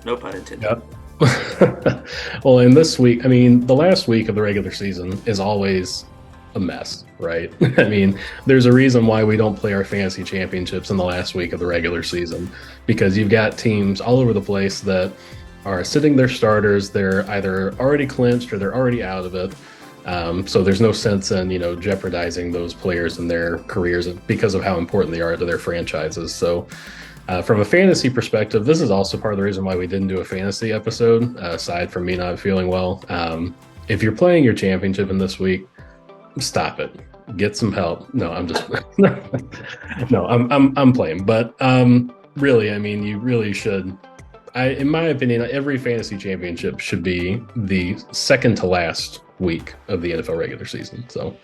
No pun intended. Yep. Well, in this week, I mean, the last week of the regular season is always a mess, right? I mean, there's a reason why we don't play our fantasy championships in the last week of the regular season, because you've got teams all over the place that are sitting their starters. They're either already clinched or they're already out of it. So there's no sense in, jeopardizing those players and their careers because of how important they are to their franchises. So from a fantasy perspective, this is also part of the reason why we didn't do a fantasy episode, aside from me not feeling well. If you're playing your championship in this week, stop it. Get some help. No, I'm just no, I'm playing. But really, I mean, you really should. In my opinion, every fantasy championship should be the second to last week of the NFL regular season. So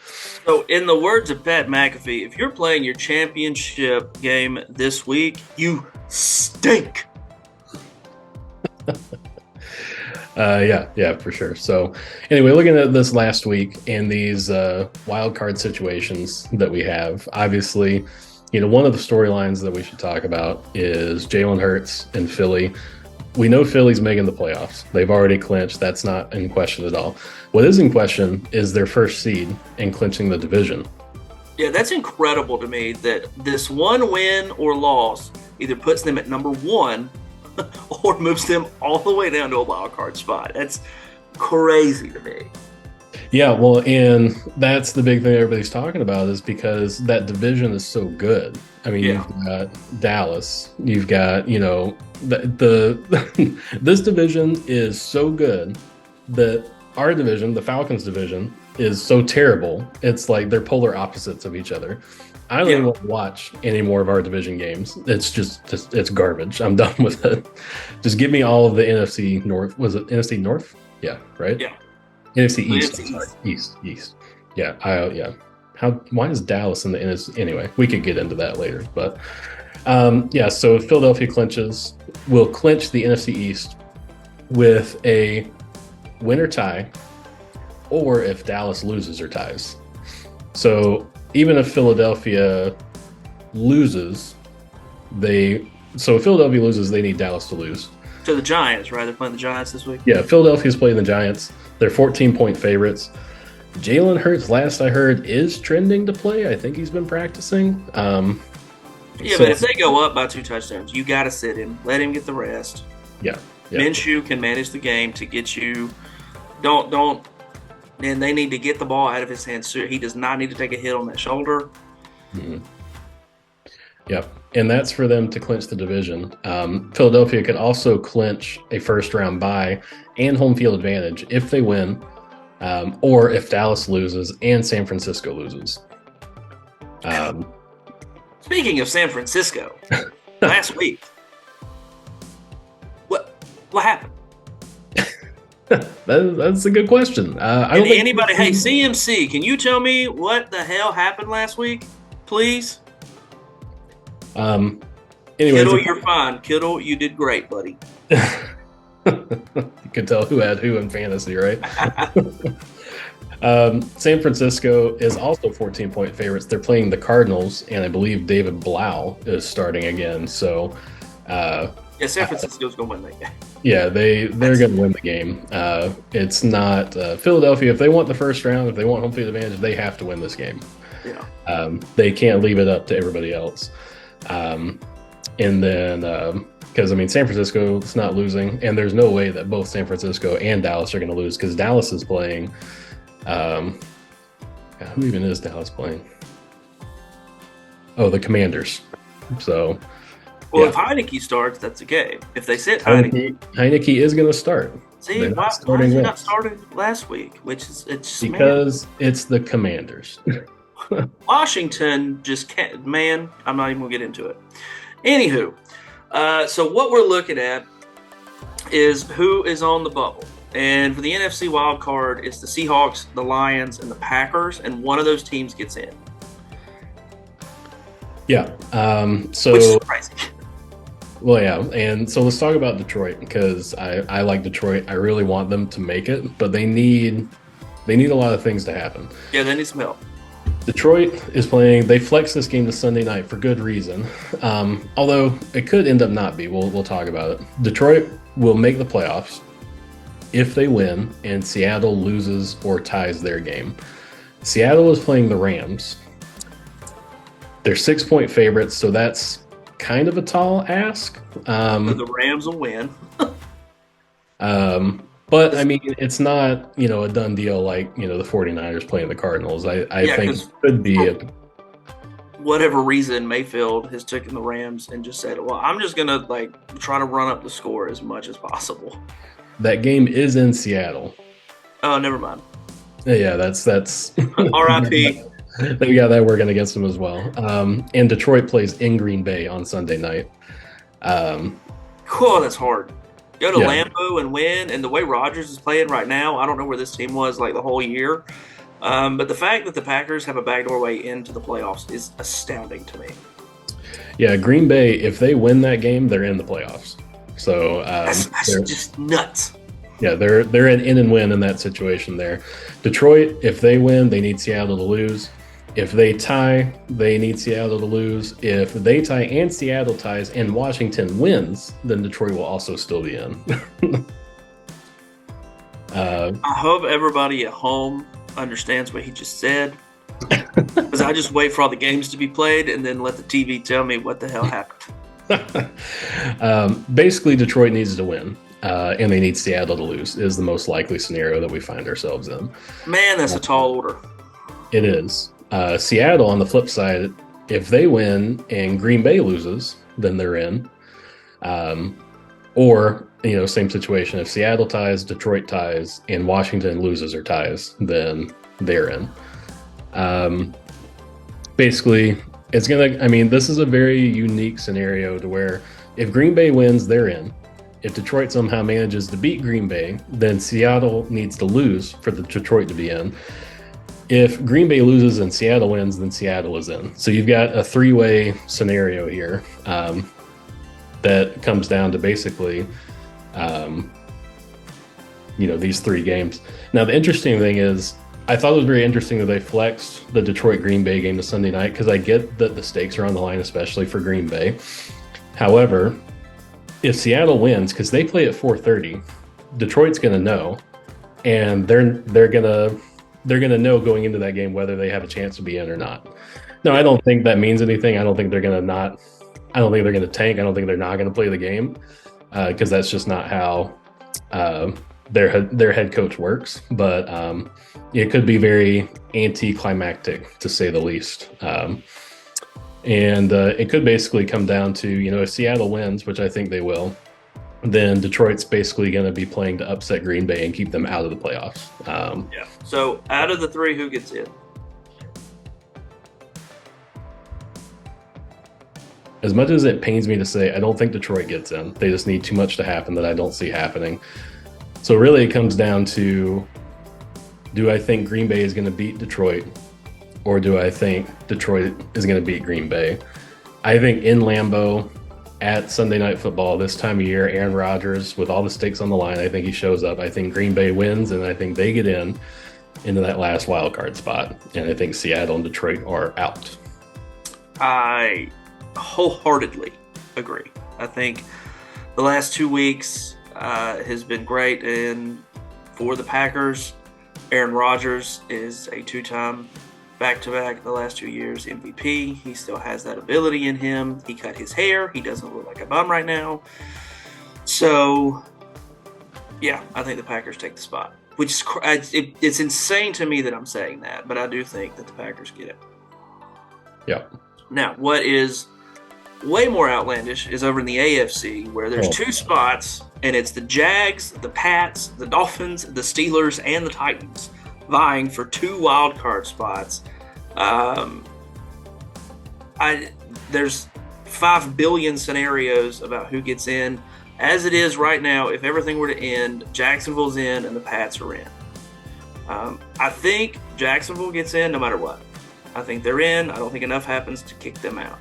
in the words of Pat McAfee, if you're playing your championship game this week, you stink. Yeah, for sure. So anyway, looking at this last week and these wild card situations that we have, obviously, one of the storylines that we should talk about is Jalen Hurts and Philly. We know Philly's making the playoffs. They've already clinched. That's not in question at all. What is in question is their first seed and clinching the division. Yeah, that's incredible to me that this one win or loss either puts them at number one or moves them all the way down to a wild card spot. That's crazy to me. Yeah, well, and that's the big thing everybody's talking about, is because that division is so good. I mean, You've got Dallas, you've got, this division is so good that our division, the Falcons division, is so terrible. It's like they're polar opposites of each other. I don't even want to watch any more of our division games. It's just it's garbage. I'm done with it. Just give me all of the NFC North. Was it NFC North? Yeah, right? Yeah. NFC East. East. Yeah. Why is Dallas in the NFC? Anyway, we could get into that later. But so if Philadelphia will clinch the NFC East with a winner tie, or if Dallas loses or ties. So even if Philadelphia loses, if Philadelphia loses, they need Dallas to lose. To the Giants, right? They're playing the Giants this week. Yeah, Philadelphia's playing the Giants. They're 14-point favorites. Jalen Hurts, last I heard, is trending to play. I think he's been practicing. But if they go up by 2 touchdowns, you got to sit him. Let him get the rest. Yeah. Minshew can manage the game to get you. Don't. And they need to get the ball out of his hands. So he does not need to take a hit on that shoulder. Mm-hmm. Yep. And that's for them to clinch the division. Philadelphia could also clinch a first-round bye and home field advantage if they win, or if Dallas loses and San Francisco loses. Speaking of San Francisco, last week, what happened? That's a good question. I don't think anybody. Hey, CMC, can you tell me what the hell happened last week, please? Anyways, Kittle, you're fine. Kittle, you did great, buddy. You can tell who had who in fantasy, right? San Francisco is also 14-point favorites. They're playing the Cardinals, and I believe David Blau is starting again. So, Yeah, San Francisco's going to win that game. yeah, they're going to win the game. It's not Philadelphia. If they want the first round, if they want home field advantage, they have to win this game. Yeah. They can't leave it up to everybody else. And then, because I mean, San Francisco is not losing, and there's no way that both San Francisco and Dallas are going to lose because Dallas is playing. Who even is Dallas playing? Oh, the Commanders. So, well, yeah. if Heineke starts, that's a game. If they sit Heineke is going to start. See, why is he not started last week? Which is because it's the Commanders. Washington just can't. Man, I'm not even gonna get into it. Anywho, so what we're looking at is who is on the bubble. And for the NFC wild card, it's the Seahawks, the Lions, and the Packers, and one of those teams gets in. Yeah. So, which is surprising. Well, yeah. And so let's talk about Detroit because I like Detroit. I really want them to make it, but they need a lot of things to happen. Yeah, they need some help. Detroit is playing. They flexed this game to Sunday night for good reason. Although it could end up not be. We'll talk about it. Detroit will make the playoffs if they win and Seattle loses or ties their game. Seattle is playing the Rams. They're 6-point favorites, so that's kind of a tall ask. The Rams will win. But I mean, it's not, a done deal like, the 49ers playing the Cardinals. I think it could be it. Whatever reason, Mayfield has taken the Rams and just said, well, I'm just going to try to run up the score as much as possible. That game is in Seattle. Oh, never mind. Yeah, that's R.I.P. We got that working against them as well. And Detroit plays in Green Bay on Sunday night. Cool, that's hard. Go to Lambeau and win, and the way Rodgers is playing right now, I don't know where this team was the whole year. But the fact that the Packers have a backdoor way into the playoffs is astounding to me. Yeah, Green Bay, if they win that game, they're in the playoffs. So that's just nuts. Yeah, they're an in and win in that situation there. Detroit, if they win, they need Seattle to lose. If they tie, they need Seattle to lose. If they tie and Seattle ties and Washington wins, then Detroit will also still be in. I hope everybody at home understands what he just said. Because I just wait for all the games to be played and then let the TV tell me what the hell happened. Basically, Detroit needs to win. And they need Seattle to lose is the most likely scenario that we find ourselves in. Man, that's a tall order. It is. Seattle, on the flip side, if they win and Green Bay loses, then they're in. Or, same situation. If Seattle ties, Detroit ties, and Washington loses or ties, then they're in. Basically, it's going to, this is a very unique scenario to where if Green Bay wins, they're in. If Detroit somehow manages to beat Green Bay, then Seattle needs to lose for the Detroit to be in. If Green Bay loses and Seattle wins, then Seattle is in. So you've got a three-way scenario here that comes down to basically, these three games. Now, the interesting thing is, I thought it was very interesting that they flexed the Detroit-Green Bay game to Sunday night because I get that the stakes are on the line, especially for Green Bay. However, if Seattle wins, because they play at 4:30, Detroit's going to know, and they're gonna know going into that game whether they have a chance to be in or not. No, I don't think that means anything. I don't think they're gonna tank. I don't think they're not gonna play the game because that's just not how their head coach works. But it could be very anticlimactic to say the least. And it could basically come down to, if Seattle wins, which I think they will, then Detroit's basically going to be playing to upset Green Bay and keep them out of the playoffs. So out of the three, who gets in? As much as it pains me to say, I don't think Detroit gets in. They just need too much to happen that I don't see happening. So really it comes down to, do I think Green Bay is going to beat Detroit, or do I think Detroit is going to beat Green Bay? I think in Lambeau, at Sunday Night Football this time of year, Aaron Rodgers, with all the stakes on the line, I think he shows up. I think Green Bay wins, and I think they get into that last wild card spot. And I think Seattle and Detroit are out. I wholeheartedly agree. I think the last 2 weeks has been great, and for the Packers, Aaron Rodgers is a 2-time back-to-back the last 2 years MVP. He still has that ability in him. He cut his hair. He doesn't look like a bum right now. So, yeah, I think the Packers take the spot. Which is it's insane to me that I'm saying that, but I do think that the Packers get it. Yeah. Now, what is way more outlandish is over in the AFC, where there's 2 spots, and it's the Jags, the Pats, the Dolphins, the Steelers, and the Titans vying for 2 wild card spots. There's 5 billion scenarios about who gets in. As it is right now, if everything were to end, Jacksonville's in and the Pats are in. I think Jacksonville gets in no matter what. I think they're in. I don't think enough happens to kick them out.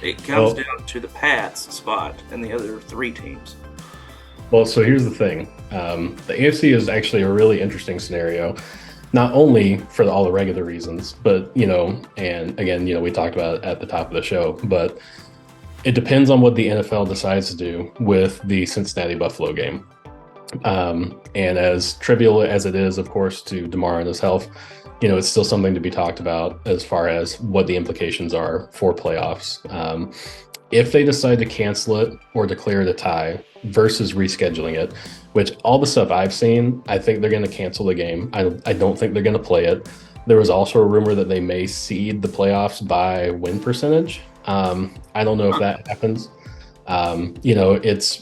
It comes down to the Pats spot and the other 3 teams. Well, so here's the thing. The AFC is actually a really interesting scenario, not only for all the regular reasons, but, and again, we talked about it at the top of the show, but it depends on what the NFL decides to do with the Cincinnati-Buffalo game. And as trivial as it is, of course, to DeMar and his health, it's still something to be talked about as far as what the implications are for playoffs. If they decide to cancel it or declare it a tie versus rescheduling it, which all the stuff I've seen, I think they're going to cancel the game. I don't think they're going to play it. There was also a rumor that they may seed the playoffs by win percentage. I don't know if that happens.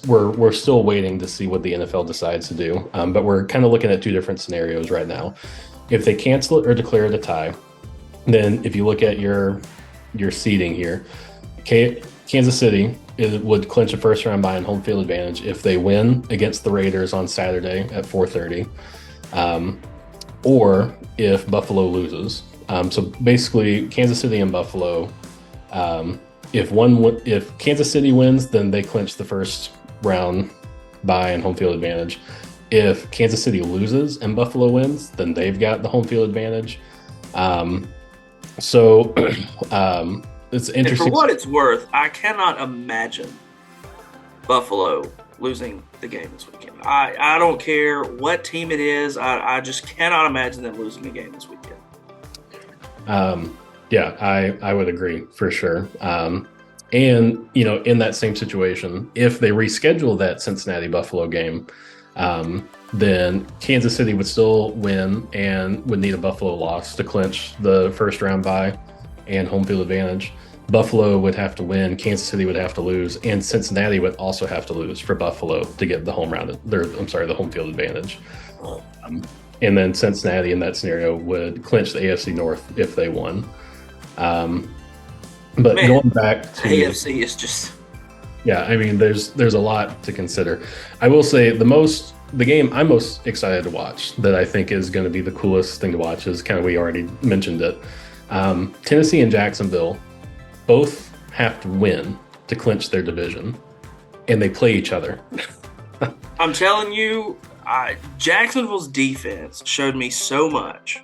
We're still waiting to see what the NFL decides to do. But we're kind of looking at 2 different scenarios right now. If they cancel it or declare it a tie, then if you look at your seeding here, Kansas City would clinch a first round bye and home field advantage if they win against the Raiders on Saturday at 4:30, or if Buffalo loses. So basically, Kansas City and Buffalo. If Kansas City wins, then they clinch the first round bye and home field advantage. If Kansas City loses and Buffalo wins, then they've got the home field advantage. It's interesting. And for what it's worth, I cannot imagine Buffalo losing the game this weekend. I don't care what team it is. I just cannot imagine them losing a game this weekend. Yeah, I would agree for sure. And, in that same situation, if they reschedule that Cincinnati-Buffalo game, then Kansas City would still win and would need a Buffalo loss to clinch the first round bye and home field advantage. Buffalo would have to win, Kansas City would have to lose, and Cincinnati would also have to lose for Buffalo to get the home field advantage. And then Cincinnati in that scenario would clinch the AFC North if they won. But going back to AFC is just, yeah, I mean, there's a lot to consider. I will say the game I'm most excited to watch, that I think is going to be the coolest thing to watch, is kind of, we already mentioned it. Tennessee and Jacksonville both have to win to clinch their division, and they play each other. I'm telling you, Jacksonville's defense showed me so much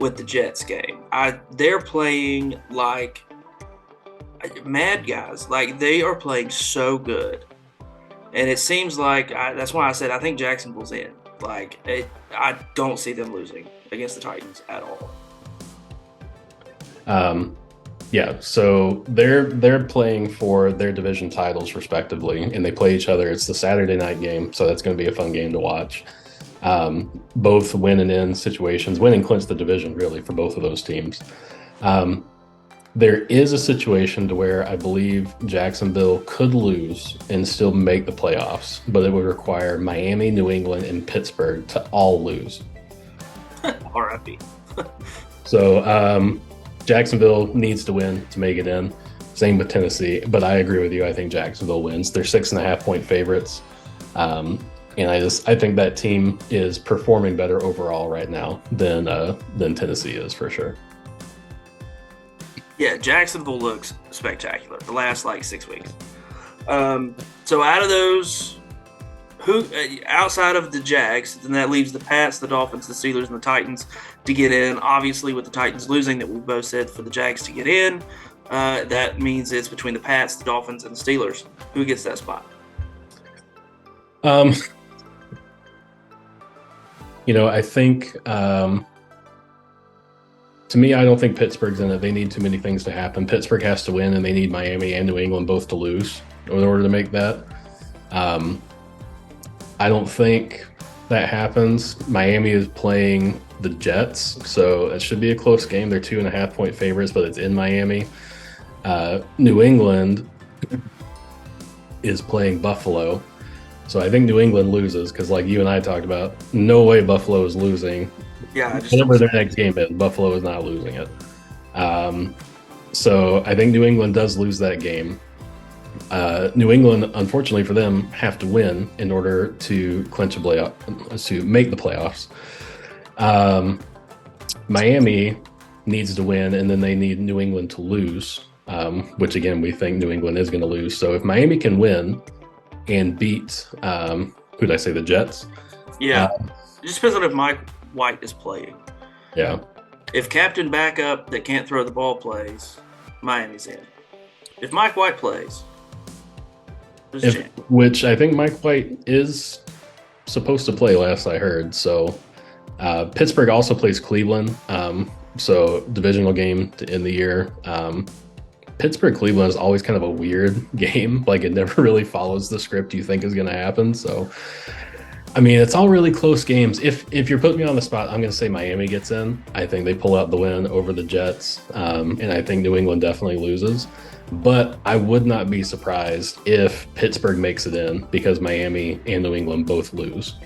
with the Jets game. They're playing like mad guys. Like, they are playing so good. And it seems like, that's why I said I think Jacksonville's in. Like, I don't see them losing against the Titans at all. Yeah, so they're playing for their division titles respectively, and they play each other. It's the Saturday night game, so that's going to be a fun game to watch. Both win and in situations, win and clinch the division really for both of those teams. There is a situation to where I believe Jacksonville could lose and still make the playoffs, but it would require Miami, New England, and Pittsburgh to all lose. R.I.P. So Jacksonville needs to win to make it in. Same with Tennessee, but I agree with you. I think Jacksonville wins. They're 6.5-point favorites. And I think that team is performing better overall right now than Tennessee is, for sure. Yeah, Jacksonville looks spectacular the last 6 weeks. So out of those, who outside of the Jags, then that leaves the Pats, the Dolphins, the Steelers, and the Titans to get in. Obviously, with the Titans losing, that we both said for the Jags to get in, that means it's between the Pats, the Dolphins, and the Steelers. Who gets that spot? I think to me, I don't think Pittsburgh's in it. They need too many things to happen. Pittsburgh has to win, and they need Miami and New England both to lose in order to make that. I don't think that happens. Miami is playing the Jets, so it should be a close game. They're 2.5-point favorites, but it's in Miami. New England is playing Buffalo. So I think New England loses because, like you and I talked about, no way Buffalo is losing. Yeah, whatever their next game is, Buffalo is not losing it. So I think New England does lose that game. New England, unfortunately for them, have to win in order to clinch a playoff, to make the playoffs. Miami needs to win, and then they need New England to lose, which again we think New England is going to lose. So if Miami can win and beat, who did I say, the Jets? Yeah, it just depends on if Mike White is playing. Yeah. If captain backup that can't throw the ball plays, Miami's in. If Mike White plays, there's a chance. Which I think Mike White is supposed to play, last I heard. So Pittsburgh also plays Cleveland. So divisional game to end the year. Pittsburgh-Cleveland is always kind of a weird game. Like, it never really follows the script you think is going to happen. So, I mean, it's all really close games. If you're putting me on the spot, I'm going to say Miami gets in. I think they pull out the win over the Jets. And I think New England definitely loses. But I would not be surprised if Pittsburgh makes it in because Miami and New England both lose.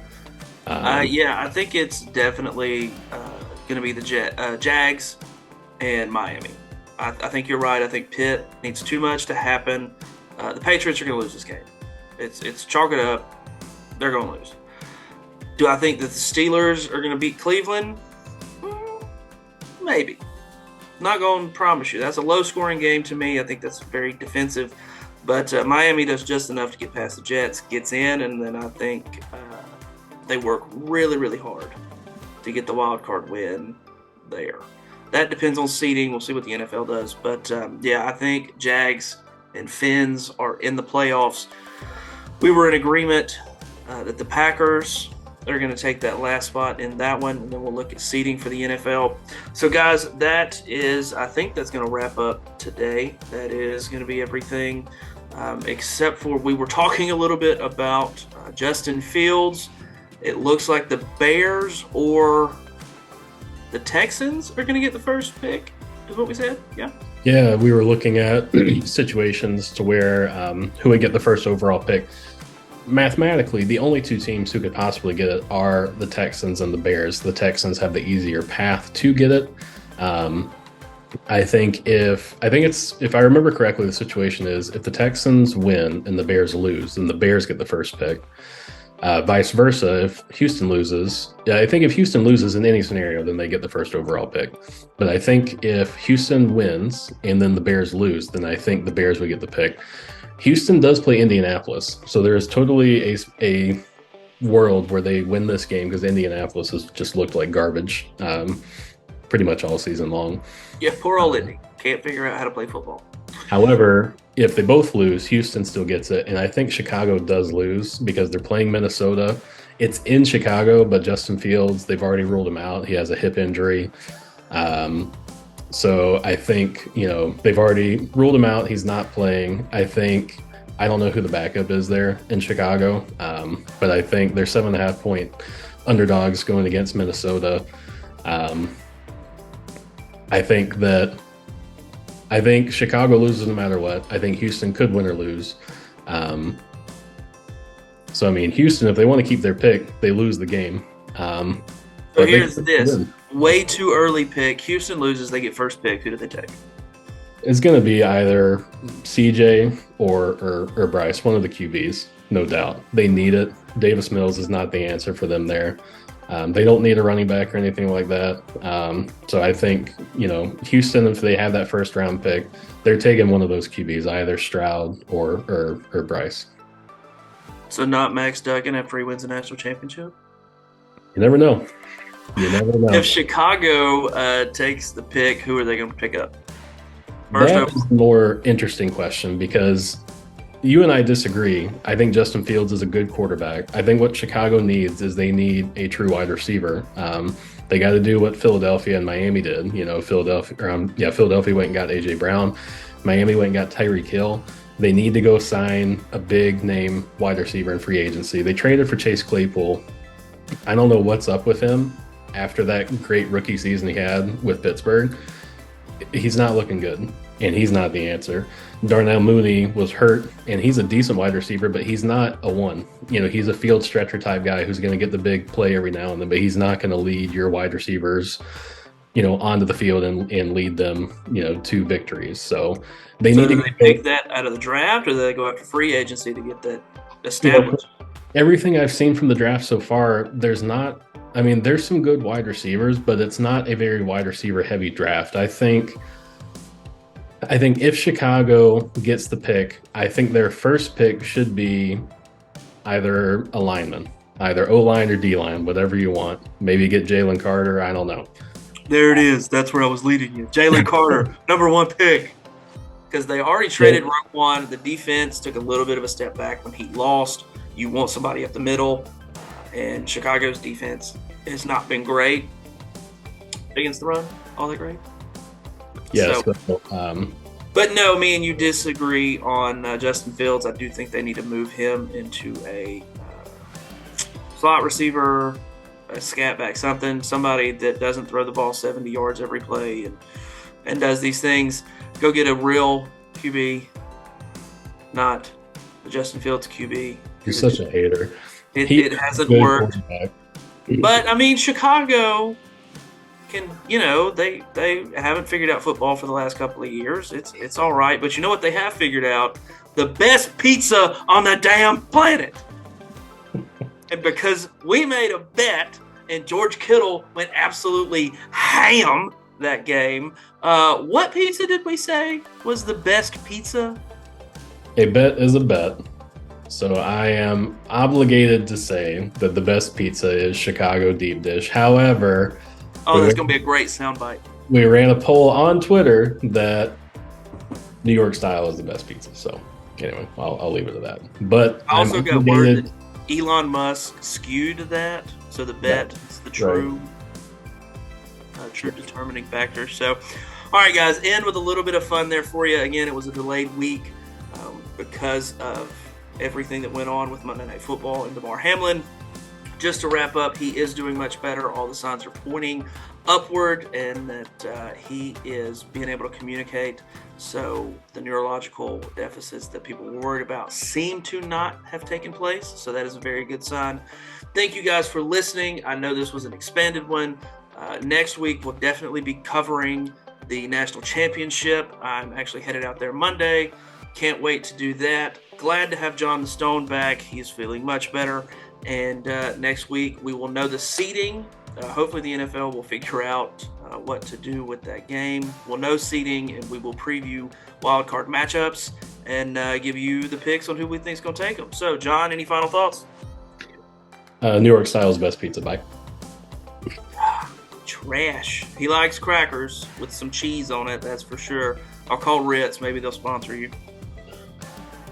Yeah, I think it's definitely going to be the Jags and Miami. I think you're right. I think Pitt needs too much to happen. The Patriots are going to lose this game. It's chalk it up. They're going to lose. Do I think that the Steelers are going to beat Cleveland? Maybe. Not going to promise you. That's a low-scoring game to me. I think that's very defensive. But Miami does just enough to get past the Jets, gets in, and then I think they work really, really hard to get the wild card win there. That depends on seeding. We'll see what the NFL does. But, yeah, I think Jags and Fins are in the playoffs. We were in agreement that the Packers are going to take that last spot in that one, and then we'll look at seeding for the NFL. So, guys, I think that's going to wrap up today. That is going to be everything, except for we were talking a little bit about Justin Fields. It looks like the Bears or the Texans are going to get the first pick, is what we said. Yeah. Yeah, we were looking at situations to where who would get the first overall pick. Mathematically, the only two teams who could possibly get it are the Texans and the Bears. The Texans have the easier path to get it. I think if I remember correctly, the situation is if the Texans win and the Bears lose, then the Bears get the first pick. Vice versa, if Houston loses, I think if Houston loses in any scenario, then they get the first overall pick. But I think if Houston wins and then the Bears lose, then I think the Bears would get the pick. Houston does play Indianapolis, so there is totally a world where they win this game because Indianapolis has just looked like garbage pretty much all season long. Yeah, poor old Indy. Can't figure out how to play football. However, if they both lose, Houston still gets it. And I think Chicago does lose because they're playing Minnesota. It's in Chicago, but Justin Fields, they've already ruled him out. He has a hip injury. So I think, they've already ruled him out. He's not playing. I don't know who the backup is there in Chicago, but I think they're 7.5-point underdogs going against Minnesota. I think Chicago loses no matter what. I think Houston could win or lose. So, I mean, Houston, if they want to keep their pick, they lose the game. So here's this. Way too early pick. Houston loses, they get first pick. Who do they take? It's going to be either CJ or Bryce, one of the QBs, no doubt. They need it. Davis Mills is not the answer for them there. They don't need a running back or anything like that. So I think, Houston, if they have that first round pick, they're taking one of those QBs, either Stroud or Bryce. So not Max Duggan after he wins the national championship? You never know. You never know. If Chicago takes the pick, who are they going to pick up? That is a more interesting question because you and I disagree. I think Justin Fields is a good quarterback. I think what Chicago needs is they need a true wide receiver. They got to do what Philadelphia and Miami did. Philadelphia went and got A.J. Brown. Miami went and got Tyreek Hill. They need to go sign a big name wide receiver in free agency. They traded for Chase Claypool. I don't know what's up with him after that great rookie season he had with Pittsburgh. He's not looking good, and he's not the answer. Darnell Mooney was hurt, and he's a decent wide receiver, but he's not a one. He's a field stretcher type guy who's going to get the big play every now and then, but he's not going to lead your wide receivers, onto the field and lead them, to victories. So they need to pick that out of the draft, or do they go after free agency to get that established? Everything I've seen from the draft so far, there's some good wide receivers, but it's not a very wide receiver heavy draft. I think if Chicago gets the pick, I think their first pick should be either a lineman, either O-line or D-line, whatever you want. Maybe get Jalen Carter. I don't know. There it is. That's where I was leading you. Jalen Carter, number 1 pick. Because they already traded Roquan. The defense took a little bit of a step back when he lost. You want somebody up the middle. And Chicago's defense has not been great against the run. All that great? Yes. But no, me and you disagree on Justin Fields. I do think they need to move him into a slot receiver, a scat back, somebody that doesn't throw the ball 70 yards every play and does these things. Go get a real QB, not the Justin Fields QB. You're such a hater. It hasn't worked. But, Chicago can, they haven't figured out football for the last couple of years. It's all right. But you know what they have figured out? The best pizza on the damn planet. And because we made a bet and George Kittle went absolutely ham that game, what pizza did we say was the best pizza? A bet is a bet. So I am obligated to say that the best pizza is Chicago deep dish. However, that's going to be a great soundbite. We ran a poll on Twitter that New York style is the best pizza. So anyway, I'll leave it at that. But I also got word that Elon Musk skewed that. So the bet is the true determining factor. So, all right, guys, end with a little bit of fun there for you. Again, it was a delayed week because of everything that went on with Monday Night Football and Damar Hamlin. Just to wrap up, he is doing much better. All the signs are pointing upward, and that he is being able to communicate. So the neurological deficits that people were worried about seem to not have taken place. So that is a very good sign. Thank you guys for listening. I know this was an expanded one. Next week, we'll definitely be covering the national championship. I'm actually headed out there Monday. Can't wait to do that. Glad to have John the Stone back. He's feeling much better. And next week, we will know the seeding. Hopefully, the NFL will figure out what to do with that game. We'll know seeding, and we will preview wildcard matchups and give you the picks on who we think is going to take them. So, John, any final thoughts? New York style's best pizza. Bye. Trash. He likes crackers with some cheese on it, that's for sure. I'll call Ritz. Maybe they'll sponsor you.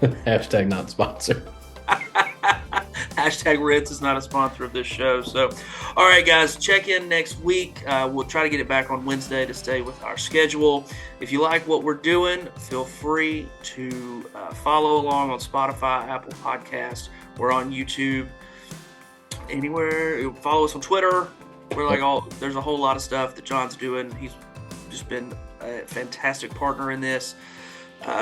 Hashtag not sponsored. Hashtag Ritz is not a sponsor of this show. So, all right, guys, check in next week. We'll try to get it back on Wednesday to stay with our schedule. If you like what we're doing, feel free to follow along on Spotify, Apple Podcasts. We're on YouTube. Anywhere. Follow us on Twitter. We're there's a whole lot of stuff that John's doing. He's just been a fantastic partner in this.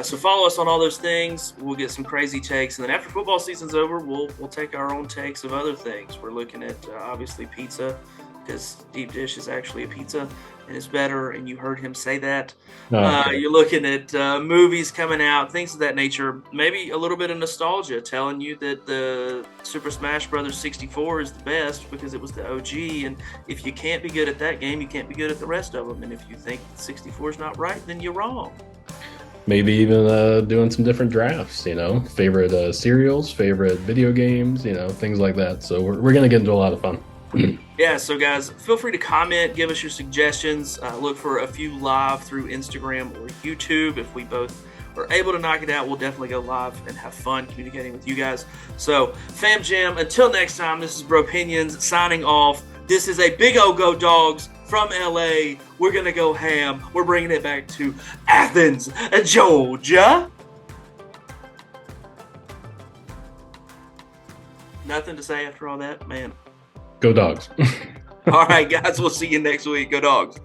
So follow us on all those things. We'll get some crazy takes. And then after football season's over, we'll take our own takes of other things. We're looking at, obviously, pizza this deep dish is actually a pizza and it's better, and you heard him say that. Okay. You're looking at movies coming out, things of that nature. Maybe a little bit of nostalgia telling you that the Super Smash Bros. 64 is the best because it was the OG. And if you can't be good at that game, you can't be good at the rest of them. And if you think 64 is not right, then you're wrong. Maybe even doing some different drafts, favorite cereals, favorite video games, things like that. So we're going to get into a lot of fun. Yeah, so guys, feel free to comment, give us your suggestions. Look for a few live through Instagram or YouTube. If we both are able to knock it out, we'll definitely go live and have fun communicating with you guys. So, Fam Jam, until next time, this is Bropinions signing off. This is a Big O Go Dogs from LA. We're going to go ham. We're bringing it back to Athens, Georgia. Nothing to say after all that, man. Go Dogs. All right, guys, we'll see you next week. Go Dogs.